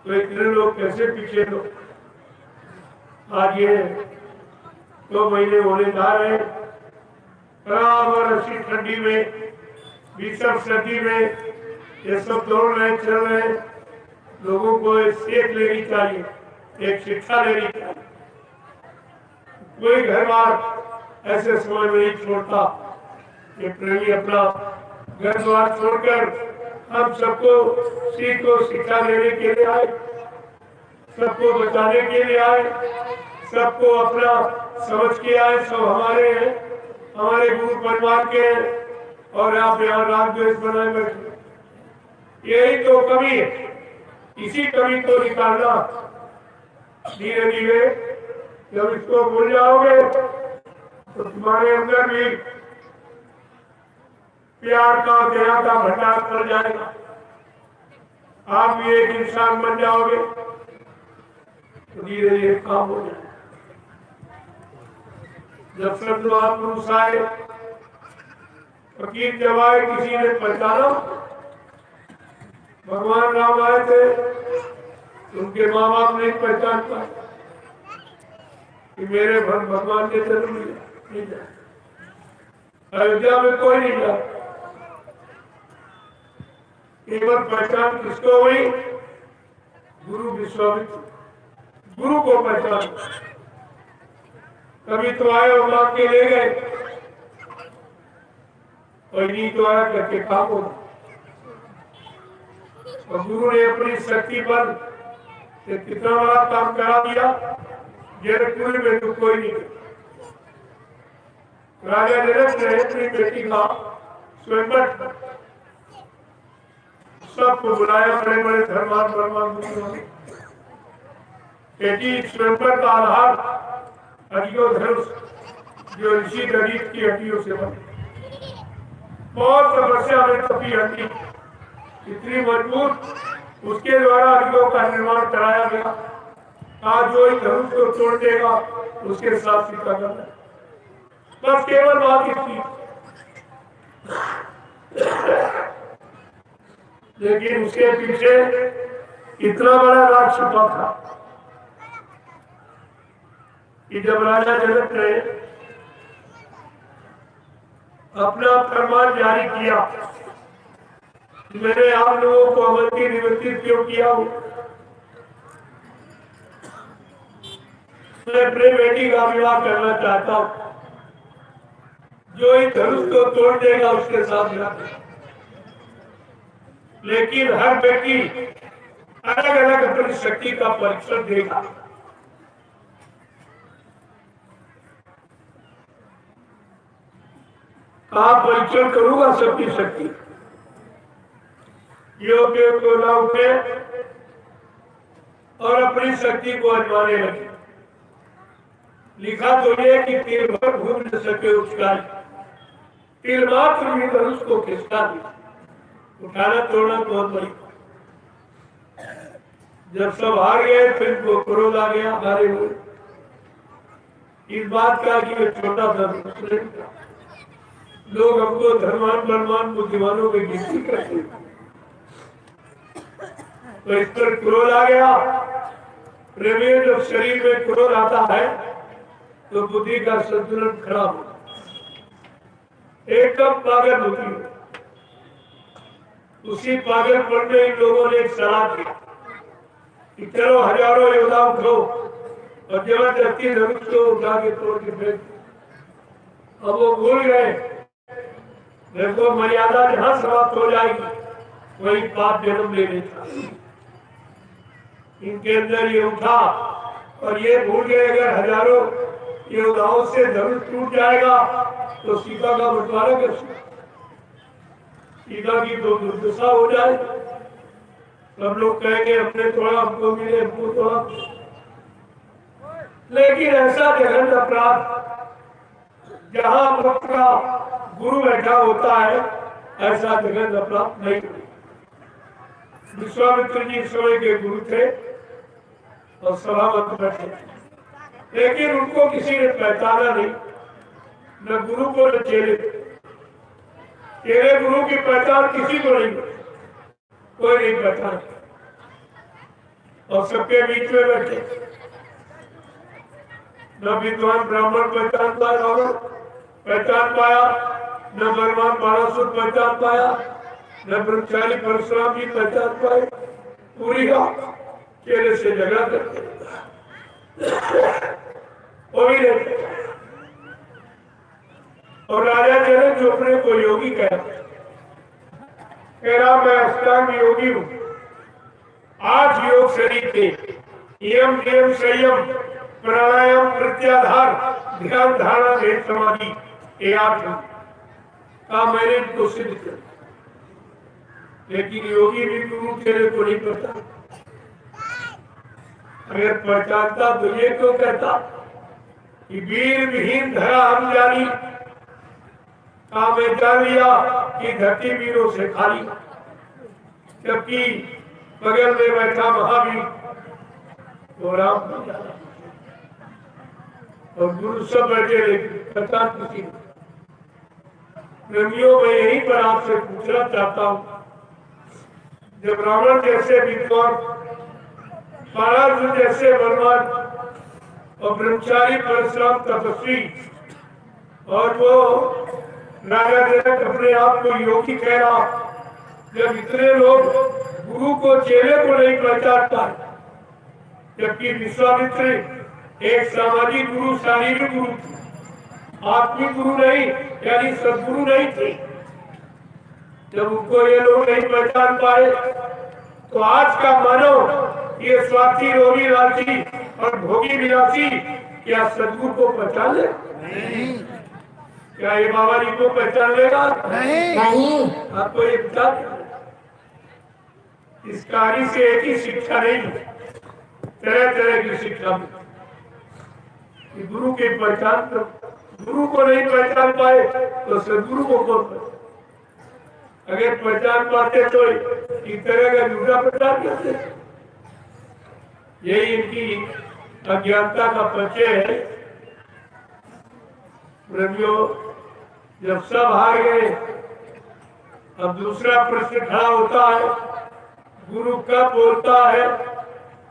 तो इतने लोग कैसे पीछे लो। आज ये 2 महीने होने जा रहे, बराबर ऐसी ठंडी में, भीषण सर्दी में ये सब दौड़ रहे, चल रहे, लोगों को एक सीख लेनी चाहिए, एक शिक्षा लेनी चाहिए। कोई घर बार ऐसे समय में नहीं छोड़ता कि प्रेमी अपना घर द्वार छोड़कर हम सबको सीख को शिक्षा देने के लिए आए, सबको बचाने के लिए आए, सबको अपना समझ के आए। सब हमारे हैं, हमारे गुरु परिवार के हैं और आप यहाँ राग द्वेष बनाए बैठे। यही तो कमी है, इसी कमी को निकालना। धीरे धीरे जब इसको भूल जाओगे तो तुम्हारे अंदर भी प्यार का दया का भंडार कर जाएगा। आप भी एक इंसान बन जाओगे तो धीरे धीरे काम हो जाएगा। जब संत महापुरुष आए, फकीर जब आए, किसी ने पहचाना भगवान राम आए थे, उनके माँ बाप नहीं पहचान पाए कि मेरे भगवान के जन्म नहीं जाए। अयोध्या में कोई नहीं जाता, केवल पहचान किसको हुई? गुरु विश्वामित्र, गुरु को पहचान। कभी तो आए और मांग के ले गए और नहीं तो आया करके काम होगा। और गुरु ने अपनी शक्ति पर कितना बड़ा काम करा दिया, जनकपुरी में तो कोई नहीं। राजा जनक ने अपनी बेटी का स्वयंवर सबको बुलाया, बड़े बड़े धर्मान परमान बेटी स्वयंवर का आधार हड्डियों धनुष जो ऋषि गरीब की हड्डियों से बने, बहुत समस्या में तपी हड्डी इतनी मजबूत, उसके द्वारा हड्डियों का निर्माण कराया गया। आज जो इस धनुष को तोड़ देगा उसके साथ सीता करना, बस केवल बात इतनी। लेकिन उसके पीछे इतना बड़ा राज छिपा था कि जब राजा जनक ने अपना फरमान जारी किया, मैंने आप लोगों को अमर की निमंत्रित क्यों किया हूं, मैं अपने बेटी का विवाह करना चाहता हूं, जो इस धनुष को तोड़ देगा उसके साथ विवाह। लेकिन हर बेटी अलग अलग अपनी शक्ति का परीक्षण देगा। आप परीक्षण करूंगा सबकी शक्ति, योग्य को न उठे और अपनी शक्ति को आजमाने लगे। लिखा तो ये कि तिल भर घूम न सके उसका, तिल मात्र भी धनुष को खिसका दिया। उठाना तोड़ना बहुत बड़ी। जब सब हार गए फिर को क्रोध आ गया, हारे हुए इस बात का कि मैं छोटा था, लोग हमको धर्मान बलवान बुद्धिमानों में गिनती करते हैं, तो इस पर क्रोध आ गया। प्रेमी, जब शरीर में क्रोध आता है तो बुद्धि का संतुलन खराब होता है, एकदम पागल होती है। उसी पागलपन में इन लोगों ने एक सलाह दी कि चलो हजारों योद्धा उठो और जबरदस्ती धनुष को उठा के तोड़ के फेंक। अब वो भूल गए, देखो मर्यादा जहां समाप्त हो जाएगी वही पाप जन्म लेने था। इनके अंदर ये उठा और ये भूल गए अगर हजारों योद्धाओं से धनुष टूट जाएगा तो सीता का बंटवारा कैसे, सीता की तो दुर्दशा हो जाए। सब लोग कहेंगे अपने थोड़ा हमको मिले, हमको थोड़ा। लेकिन ऐसा जघन्य अपराध जहां भक्त का गुरु बैठा होता है, ऐसा जघन्य अपराध नहीं। विश्वामित्र जी समय के गुरु थे और सभामत बैठे, लेकिन उनको किसी ने पहचाना नहीं, न गुरु को न चेले। चेले गुरु की पहचान किसी को नहीं, कोई नहीं पहचान, और सबके बीच में बैठे। न विद्वान ब्राह्मण पहचान पाया, न बलवान बारासुर पहचान पाया, न ब्रह्मचारी परशुराम जी पहचान पाए, पूरी रात चेहरे से झगड़ा करते वो भी नहीं। और राजा जनक जो अपने को योगी कह रहा मैं अष्टांग योगी हूं। 8 योग शरीर के यम नियम संयम प्राणायाम प्रत्याहार ध्यान धारणा ध्यान समाधि ये 8 का मैंने इनको सिद्ध कर। लेकिन योगी भी गुरु तेरे को नहीं पता। अगर पहचानता तो ये क्यों कहता कि वीर विहीन धरा हम जानी। मैं जान लिया कि धरती वीरों से खाली। जबकि बगल में बैठा महावीर वो राम बन जाता और गुरु सब बैठे लेकिन पहचान किसी प्रेमियों में यहीं पर आपसे पूछना चाहता हूं। जब रावण जैसे विद्वान महाराज जैसे बलवान और ब्रह्मचारी परशुराम तपस्वी और वो राजा जनक अपने आप को योगी कह रहा। जब इतने लोग गुरु को चेहरे को नहीं पहचानता जबकि विश्वामित्र एक सामाजिक गुरु शारीरिक गुरु आत्मिक गुरु नहीं यानी सदगुरु नहीं थे। जब उनको ये लोग नहीं पहचान पाए तो आज का मानव ये स्वार्थी रोगी लालची और भोगी विलासी क्या सदगुरु को पहचान ले? क्या ये बाबा जी को पहचान लेगा? नहीं। आपको ये बता इस कहानी से एक ही शिक्षा नहीं तरह तरह की शिक्षा मिलती। गुरु की पहचान तो गुरु को नहीं पहचान पाए तो सदगुरु को कौन पहचान? अगर पहचान पाते तो इस तरह का झूठा प्रचार करते। यही इनकी अज्ञानता का परिचय है। प्रेमियों जब सब हार गए अब दूसरा प्रश्न खड़ा होता है गुरु कब बोलता है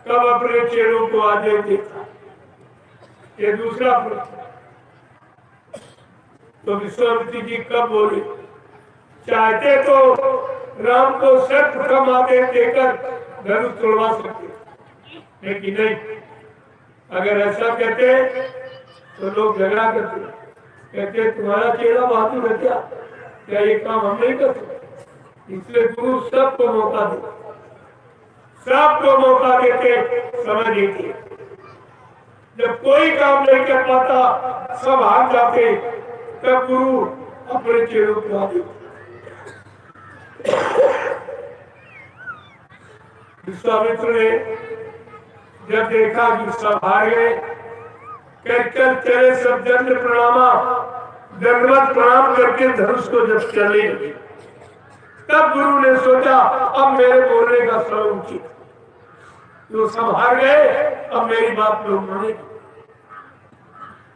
कब अपने चेलों को आदेश देता। ये दूसरा प्रश्न। तो विश्वामित्र जी कब बोले? चाहते तो राम को सर्वप्रथम आदेश देकर धनुष तोड़वा सकते लेकिन नहीं। अगर ऐसा कहते तो लोग झगड़ा करते कहते तुम्हारा चेहरा बहादुर है क्या ये काम हम नहीं कर सकते। इसलिए गुरु सबको मौका दे सबको मौका देते समझ देते। जब कोई काम नहीं कर पाता सब हार जाते तब गुरु अपने चेहरों को आते। विश्वामित्र ने जब देखा कि सब हार गए कहकर तेरे सब दंड प्रणामा दंडवत प्रणाम करके धनुष को जब चले तब गुरु ने सोचा अब मेरे बोलने का समय उचित। तो सब हार गए अब मेरी बात लोग माने।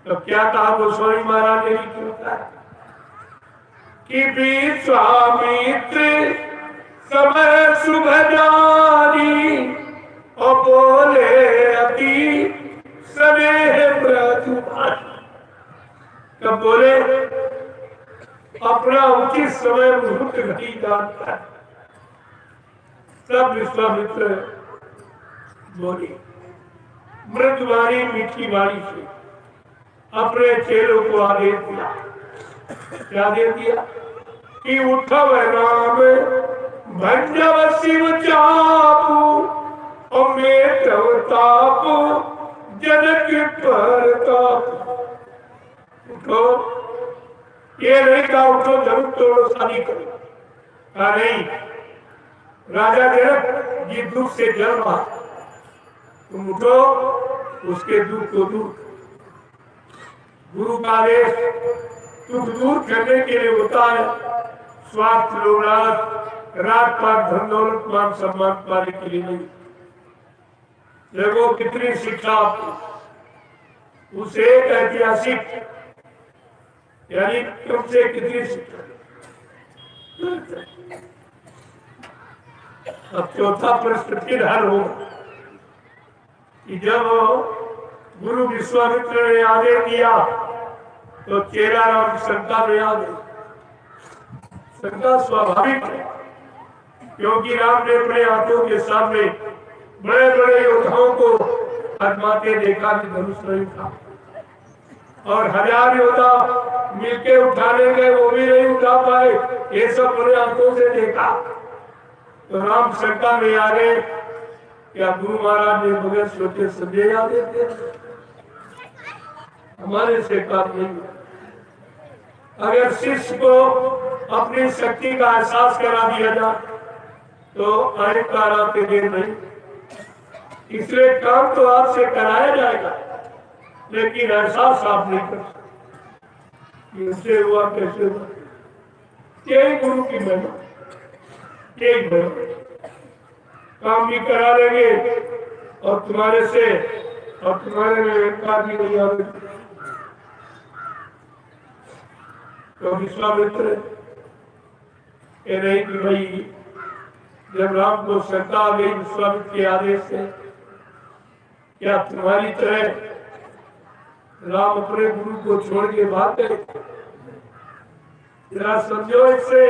तब क्या कहा गोस्वामी महाराज ने क्यों कहा कि विश्वामित्र समय शुभ जानी और बोले अति स्नेह ब्रतुभाषी। कब बोले? अपना उचित समय मुहूर्त घटी जानता है। तब विश्वामित्र बोले मृदुवाणी मीठी वाणी से अपने चेलों को आदेश दिया। क्या आदेश दिया कि उठव राम भंजव शिव चापू और मेटव तापू जनक पर तापू। उठो ये नहीं कहा उठो जरूर तोड़ो शादी करो। कहा नहीं राजा जनक ये दुख से जल रहा तुम उठो उसके दुख को दूर। गुरु का आदेश दुख दूर करने के लिए होता है। स्वार्थ लोलाद रात पात धन दौलत मान सम्मान पाने के लिए नहीं। देखो कितनी शिक्षा आपको उस एक ऐतिहासिक यानी तुमसे कितनी शिक्षा। अब चौथा प्रश्न फिर हल होगा कि जब गुरु विश्वामित्र ने आदेश दिया तो चेला राम शंका में आ गई। शंका स्वाभाविक है क्योंकि राम ने अपने हाथों के सामने बड़े बड़े योद्धाओं को आजमाते देखा कि धनुष नहीं था, और 1000 योद्धा मिलके उठाने गए, वो भी नहीं उठा पाए। ये सब बड़े आंखों से देखा। तो राम शंका में आ गए, क्या गुरु महाराज ने बगैर सोचे समझे आ देते, हमारे से काम नहीं। अगर शिष्य को अपनी शक्ति का एहसास करा दिया जाए तो अहंकार आते देर नहीं। इसलिए काम तो आपसे कराया जाएगा, लेकिन एहसास आप नहीं कर सकते। इससे हुआ कैसे हुआ, यही गुरु की महिमा, यही महिमा। काम भी करा लेंगे और तुम्हारे से और तुम्हारे में अहंकार भी नहीं आवे। तो विश्वामित्र ये नहीं कि भाई, जब राम को शंका आ गई विश्वामित्र के आदेश से, क्या तुम्हारी तरह राम अपने गुरु को छोड़ के भाग गए? जरा समझो, इससे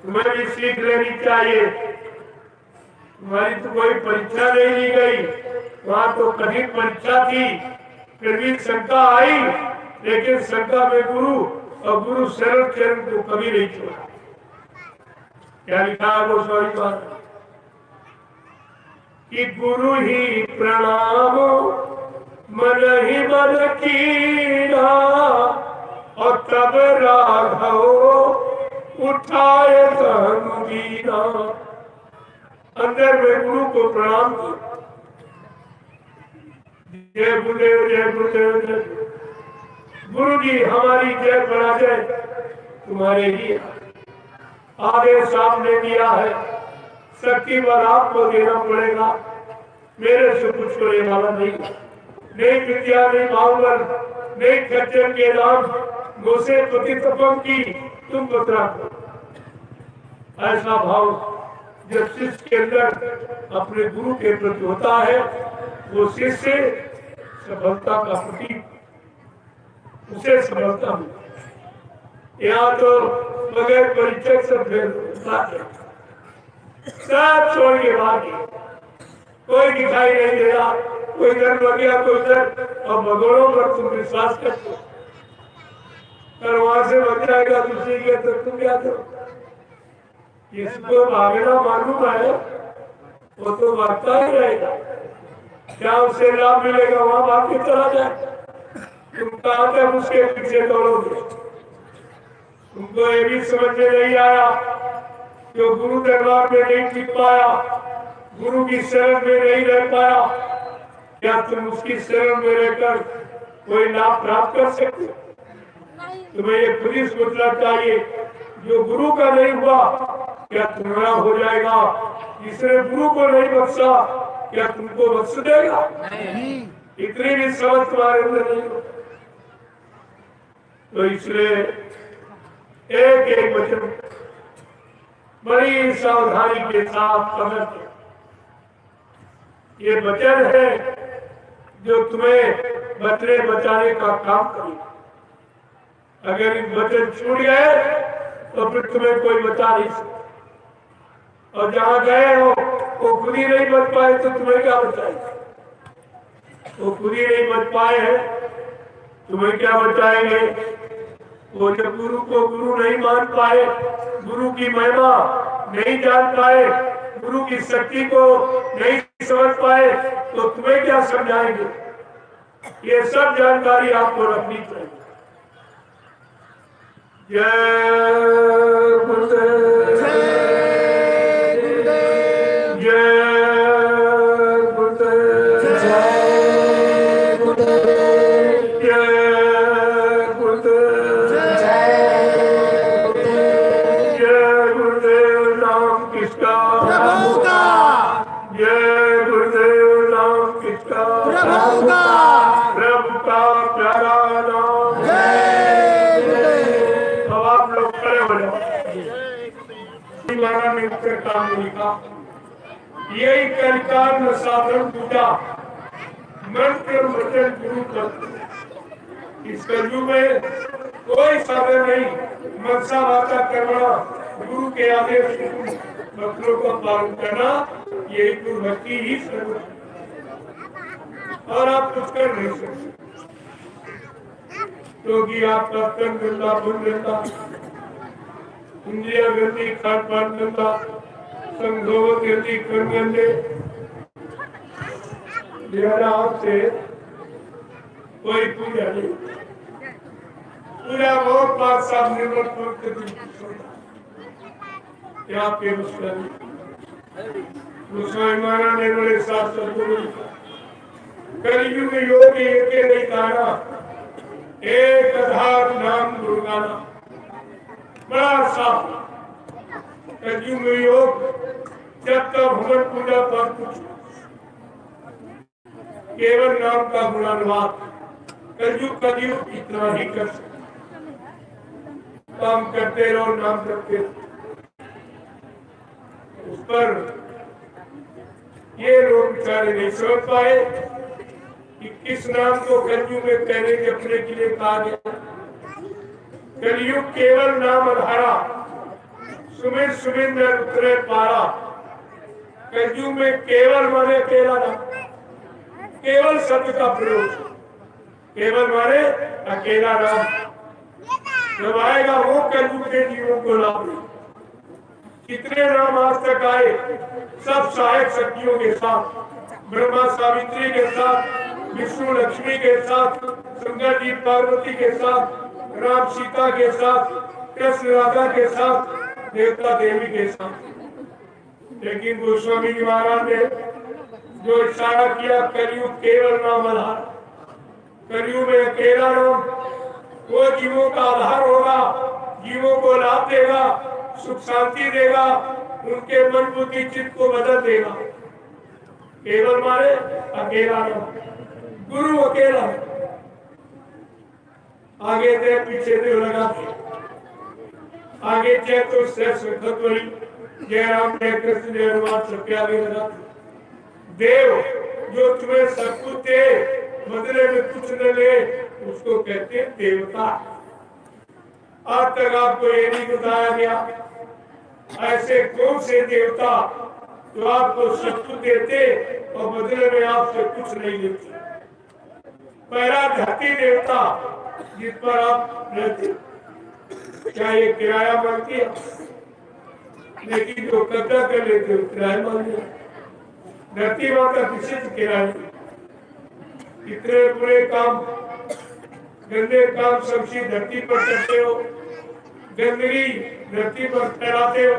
तुम्हें भी सीख लेनी चाहिए। तुम्हारी तो कोई परीक्षा नहीं ली गई, वहां तो कठिन परीक्षा थी, फिर भी शंका आई, लेकिन शंका में गुरु और गुरु शरण चरण को कभी नहीं छोड़ा। क्या लिखा है गोस्वामी बात कि गुरु ही प्रणाम मन ही मन कीना, और तब राघव उठाए धनु दीना। अंदर में गुरु को प्रणाम किया, जय गुरुदेव जय गुरुदेव जय गुरु जी, हमारी जय पराजय तुम्हारे ही आदेश आपने दिया है, शक्ति बल आपको देना पड़ेगा, मेरे से कुछ होने वाला नहीं। नहीं विद्या नहीं बाहुबल नहीं खच्चर के नाम गोसे प्रतितपम की तुम बतरा। ऐसा भाव जब शिष्य के अंदर अपने गुरु के प्रति होता है, वो शिष्य सफलता का प्रतीक, उसे सफलता मिलती। यहाँ तो बगैर परिचय से सब छोड़ के भागे, कोई दिखाई नहीं दे रहा, कोई इधर बढ़ गया कोई इधर, और भगवानों पर तुम विश्वास करते हो, और वहां से बच जाएगा दूसरी के, तो तुम क्या करो? इसको भागना मालूम है, वो तो भागता ही रहेगा, क्या उसे लाभ मिलेगा वहां भाग के चला जाए। तुम कहां तक उसके पीछे दौड़ोगे? तुमको ये भी समझ में नहीं आया, जो गुरु दरबार में नहीं टिक पाया, गुरु की शरण में नहीं रह पाया, क्या तुम उसकी शरण में रहकर कोई लाभ प्राप्त कर सकते हो? तुम्हें ये खुद ही सोचना चाहिए, जो गुरु का नहीं हुआ क्या तुम्हारा हो जाएगा? जिसने गुरु को नहीं बख्शा क्या तुमको बख्श देगा? इतनी भी समझ तुम्हारे अंदर नहीं हो। तो इसलिए एक एक वचन बड़ी सावधानी के साथ समझ, ये वचन है जो तुम्हें बचने बचाने का काम करेगा। अगर इन वचन छूट गए तो फिर तुम्हें कोई बचा नहीं सकता, और जहां गए हो वो खुद ही नहीं बच पाए तो तुम्हें क्या बचाएगा? वो खुद ही नहीं बच पाए हैं, तुम्हें क्या बचाएंगे? वो जब गुरु को गुरु नहीं मान पाए, गुरु की महिमा नहीं जान पाए, गुरु की शक्ति को नहीं समझ पाए, तो तुम्हें क्या समझाएंगे? ये सब जानकारी आपको रखनी चाहिए। जय गुरुदेव, जय गुरुदेव, जय गुरुदेव, जय गुरुदेव, जय गुरुदेव, जय गुरुदेव नाम किसका? प्रभु का, जय गुरुदेव नाम किसका? प्रभु का, प्रभु का प्यारा नाम। जय गुरुदेव। अब आप लोग खड़े हो जाओ। ने उत्तर काम लिखा, यही कलिकाल में साधन पूजा मंत्र वचन गुरु कर। इस कलयुग में कोई साधन नहीं, मनसा वाचा करना, गुरु के आदेश वक्रों का पालन करना, यही तो भक्ति ही सर्व है। और आप कुछ कर नहीं सकते, क्योंकि आपका तन गंदा, मन गंदा, इंद्रिया गंदी, खान पान गंदा, संभोग गंदी, कर्म गंदे। लिहाजा आपसे कोई पूजा नहीं। पूजा बहुत बात साफ निर्मल क्या आपके मुस्लिम मुसलमाना ने बड़े साफ शब्दों में कलयुग योग एक नहीं गाना, एक आधार नाम गुरुगाना। बड़ा साफ कलयुग योग, जब तक भगवान पूजा पर कुछ केवल नाम का गुणानुवाद, कलयुग इतना ही कर सकते। काम करते रहो, नाम करते रहो। उस पर ये लोग बेचारे नहीं समझ पाए कि किस नाम को कलयुग में कहने के अपने के लिए कहा गया। कलयुग केवल नाम आधारा, सुमिर सुमिर में उतरे पारा। कलयुग में केवल माने अकेला नाम, केवल शब्द का प्रयोग, केवल माने अकेला नाम। जब आएगा वो कलयुग के जीवों को लाभ। कितने नाम आज तक आए, सब सहायक शक्तियों के साथ, ब्रह्मा सावित्री के साथ, विष्णु लक्ष्मी के साथ, शंकर जी पार्वती के साथ, राम सीता के साथ, कृष्ण राधा के साथ, देवता देवी के साथ। लेकिन गोस्वामी जी महाराज ने जो इशारा किया, कलयुग केवल नाम आधार, कलयुग में अकेला नाम वो जीवों का आधार होगा, जीवों को लाभ देगा, सुख शांति देगा, उनके मन बुद्धि चित्त को बदल देगा। केवल मारे अकेला नाम, गुरु अकेला, आगे दे पीछे दे लगा, आगे जय तो श्रेष्ठवरी, जय राम जय कृष्ण जय हनुमान सबके आगे लगा। देव जो तुम्हें सब कुछ दे, बदले में कुछ न ले, उसको कहते हैं देवता। आज तक आपको ये नहीं बताया गया ऐसे कौन से देवता जो आपको सब कुछ देते और बदले में आपसे कुछ नहीं लेते। पहला धरती देवता जिस पर आप रहते, क्या ये किराया मांगती है? लेकिन जो कब्जा कर लेते हो किराया मांगते। धरती माता किसी से किराया, इतने बुरे काम, गंदे काम सबसे धरती पर करते हो, गंदगी धरती पर फैलाते हो,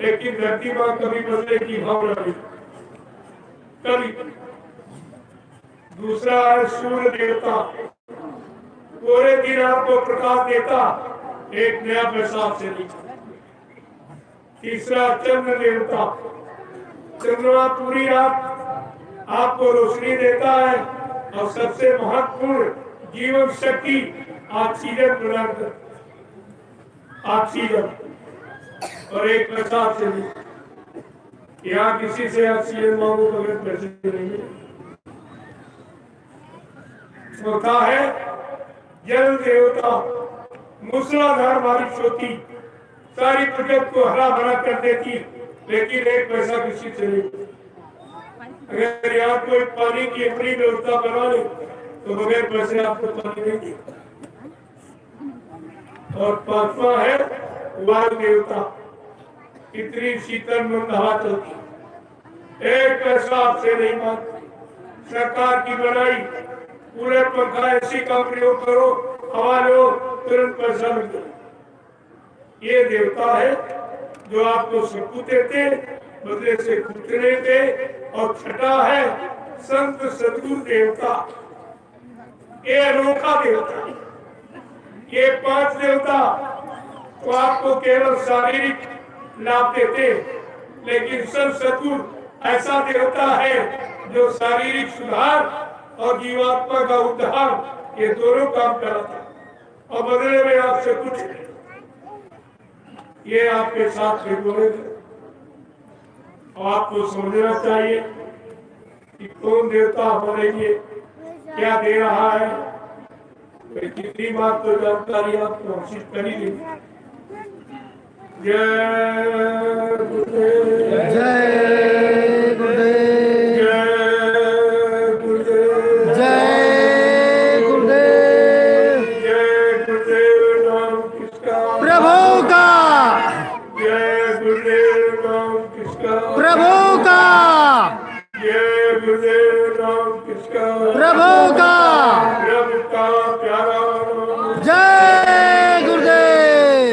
लेकिन धरती मां कभी बदले की भावना नहीं, कभी। दूसरा है सूर्य देवता, पूरे दिन आपको प्रकाश देता, एक नया पैसा से नहीं। तीसरा चंद्र देवता, चंद्रमा पूरी रात आपको रोशनी देता है और सबसे महत्वपूर्ण जीवन शक्ति ऑक्सीजन प्रदान करता, ऑक्सीजन। और एक पैसा से नहीं, यहाँ किसी से ऑक्सीजन मांगो बगैर पैसे नहीं है। चौथा है जल देवता, मूसलाधार बारिश होती, सारी प्रकृति को हरा भरा कर देती, लेकिन एक पैसा किसी से नहीं। अगर यहाँ कोई पानी की अपनी व्यवस्था बना ले तो बगैर पैसे आपको पानी नहीं दी। और पांचवा है वायु देवता, इतनी शीतल मंद हवा चलती, एक पैसा आपसे नहीं मांगती। सरकार की बनाई पूरे पंखा एसी का प्रयोग करो, हवा लो, तुरंत पैसा मिल जाए। ये देवता है जो आपको सब कुछ देते, बदले से कुछ नहीं देते। और छठा है संत सदगुरु देवता, ये अनोखा देवता। ये पांच देवता तो आपको केवल शारीरिक लाभ देते, लेकिन संत सदगुरु ऐसा देवता है जो शारीरिक सुधार और जीवात्मा का उद्धार, ये दोनों काम कराता और बदले में आपसे कुछ नहीं। ये आपके साथ में और आपको समझना चाहिए कि कौन देवता हमारे लिए क्या दे रहा है। कितनी बात तो जानकारी आपको हासिल कर ही दी। जय गुरुदेव जय गुरुदेव जय गुरुदेव जय गुरुदेव जय गुरुदेव नाम किसका प्रभु का जय गुरुदेव नाम किसका प्रभु का जय गुरुदेव नाम किसका प्रभु का प्रभु का प्यारा नाम जय गुरुदेव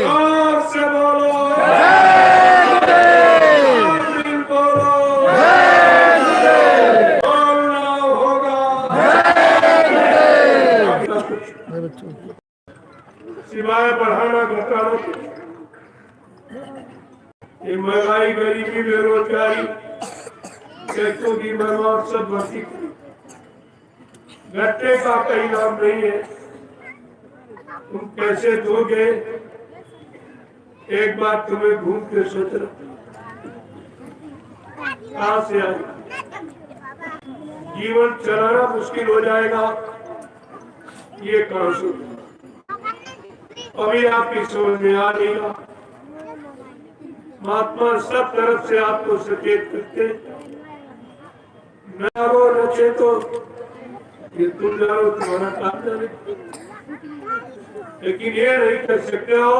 जोर से बोलो जय गुरुदेव दिल बोलो जय गुरुदेव बोलना होगा मेरे बच्चों सिवाय बढ़ाना घटाना ये महंगाई गरीबी बेरोजगारी टैक्सों की भरमार सब बढ़ती घटने का कहीं नाम नहीं है। तुम कैसे दोगे एक बार तुम्हें घूम के सोचना कहां से आए जीवन चलाना मुश्किल हो जाएगा ये कहां से अभी आपकी समझ में आ जाएगा। महात्मा सब तरफ से आपको सचेत करते न हो नचे तो ये तुम जानो तुम्हारा काम जाने लेकिन ये नहीं कर सकते हो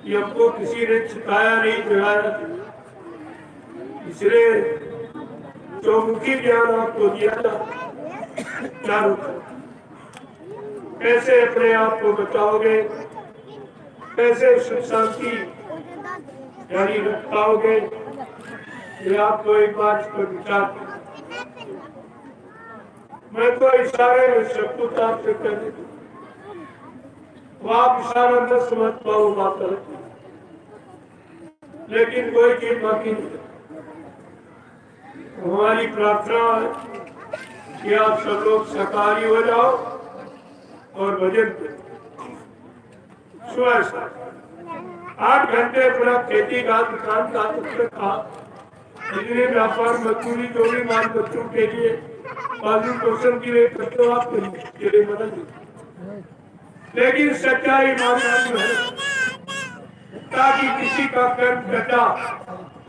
कि हमको किसी ने छिपाया नहीं जगाया इसलिए चौमुखी ज्ञान आपको दिया था चारों कैसे अपने आप को बचाओगे कैसे सुख शांति जारी रख पाओगे ये आपको एक बार इस पर विचार मैं तो इशारे में सब कुछ आपसे कर देता वो आप इशारा न समझ पाओ बात लेकिन कोई चीज बाकी नहीं। हमारी प्रार्थना है कि आप सब लोग सहकारी हो जाओ और भजन करो सुबह शाम 8 घंटे अपना खेती का दुकान का था बिजली व्यापार मजदूरी जो भी माल बच्चों के लिए पालन पोषण के लिए करते हो आप के लिए मदद लेकिन सच्चाई ईमानदारी है ताकि किसी का कर्म कटा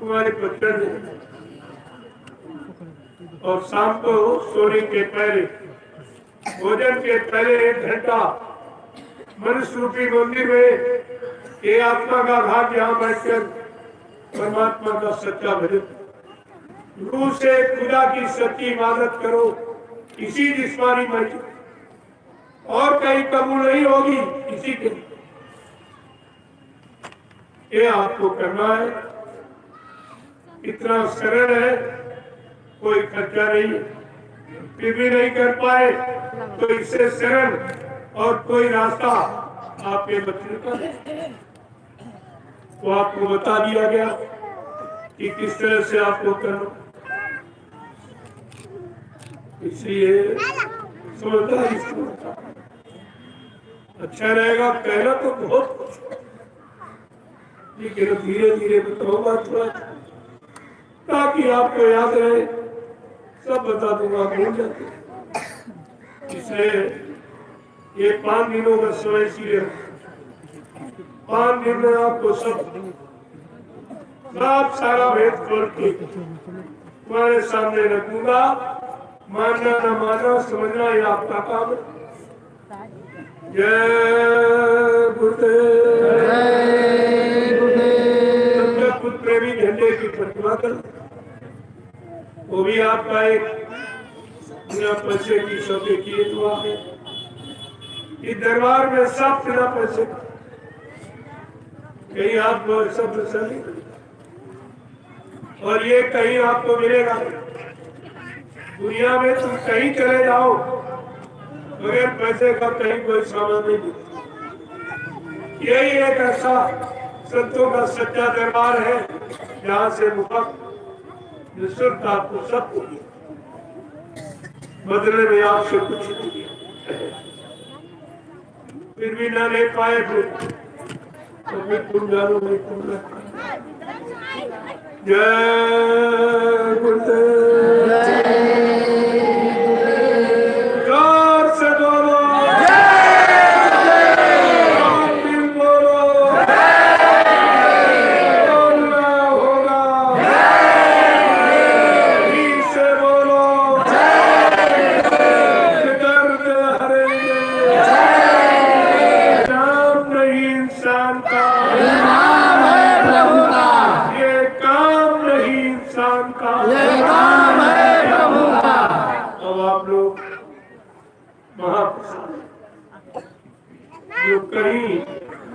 तुम्हारे बच्चन है। और शाम को सोने के पहले भोजन के पहले 1 घंटा मनुष्य रूपी मंदिर में ये आत्मा का भाग यहाँ बैठकर परमात्मा का सच्चा भजन रूह से खुदा की सच्ची इबादत करो इसी जिस्मानी मर्जी और कहीं कबूल नहीं होगी किसी के ये आपको करना है। इतना सरल है कोई खर्चा नहीं फिर भी नहीं कर पाए तो इससे सरल और कोई रास्ता आपके बचने का वो आपको बता दिया गया कि किस तरह से आपको करना इसलिए समझदारी से अच्छा रहेगा कहना तो बहुत कुछ लेकिन धीरे धीरे बताऊंगा थोड़ा ताकि आपको याद रहे सब बता दूंगा भूल जाते इसलिए ये 5 दिनों का समय इसलिए 5 दिन में आपको सब सारा भेद खोल के तुम्हारे सामने रखूंगा मानना न मानना समझना ये आपका काम है। जय गुरुदेव जय गुरुदेव खुद प्रेमी झंडे की प्रतिमा कर वो भी आपका एक बिना पैसे की सौदे किए दुआ है। इस दरबार में सब बिना पैसे कहीं आपको सब नहीं और ये कहीं आपको मिलेगा दुनिया में तुम कहीं चले जाओ बगैर पैसे का कहीं कोई सामान नहीं मिलता। यही एक ऐसा संतों का सच्चा दरबार है जहाँ से मुफ्त निःशुल्क आपको सब कुछ बदले में आपसे कुछ नहीं दिया फिर भी न ले पाए तो फिर तुम जानो नहीं तुम जय गुरुदेव जोर से बोलो दिल बोलो जो कहीं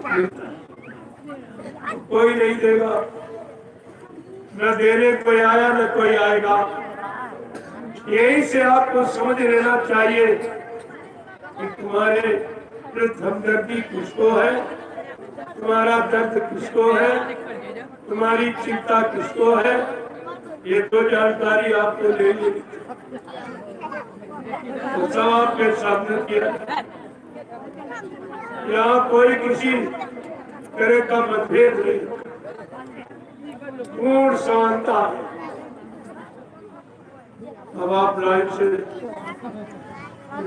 मिलता है। कोई नहीं देगा, न देने कोई आया न कोई आएगा। यही से आपको समझ लेना चाहिए कि तुम्हारे प्रति हमदर्दी किसको है, तुम्हारा दर्द किसको है, तुम्हारी चिंता किसको है। ये तो जानकारी आपको लेनी तो सब आपके सामने किया। यहाँ कोई किसी तरह का मतभेद नहीं, पूर्ण समानता है। अब आप लाइन से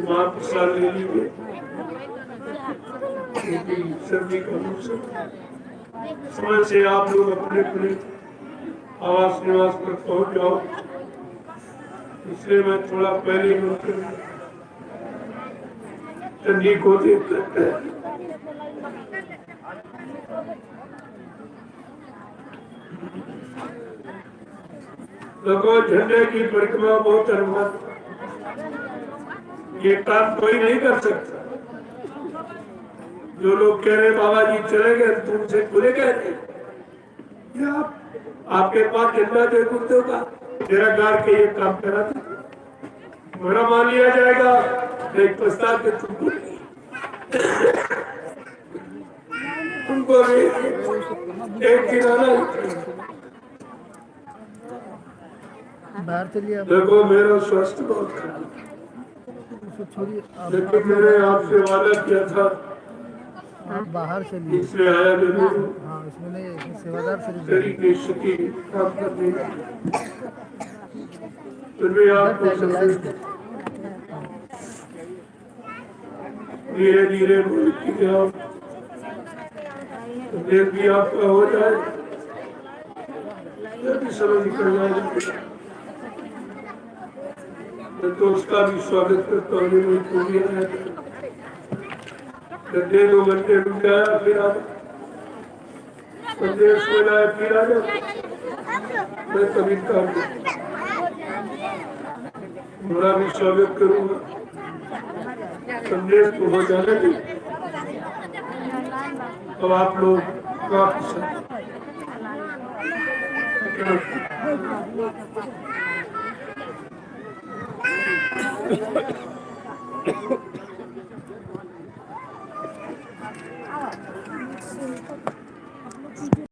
माफिसा ले लीजिए, क्योंकि सर्दी का मौसम, समय से आप लोग अपने अपने आवास निवास पर पहुंच जाओ, इसलिए मैं थोड़ा पहले ठंडी को देखते हैं। देखो, झंडे की परिक्रमा बहुत अनुमत, ये काम कोई नहीं कर सकता। जो लोग कह रहे बाबा जी चले गए, तुमसे खुले कहते आपके पास झंडा दे कुत्तों का तेरा गाड़ के ये काम करा था, बड़ा मान लिया जाएगा। एक प्रस्ताव के तुमको भी एक किनारा बाहर चलिए। देखो, मेरा स्वास्थ्य बहुत खराब, लेकिन मैंने आपसे वादा किया था, आप बाहर चलिए। इसलिए आया जरूर। हाँ, इसमें नहीं, इसमें सेवादार से शरीर की स्थिति काम करने फिर भी आपको धीरे धीरे बोलती जाओ, देर भी आपका हो जाए, जल्दी समझ निकल जाए। तो उसका भी स्वागत करता हूँ। गड्ढे 2 घंटे रुक जाया, फिर आ संदेश हो जाए, फिर आ जाए। मैं कभी काम हमारा भी स्वागत करूंगा। संदेश को हो जाने दी, अब आप लोग वापस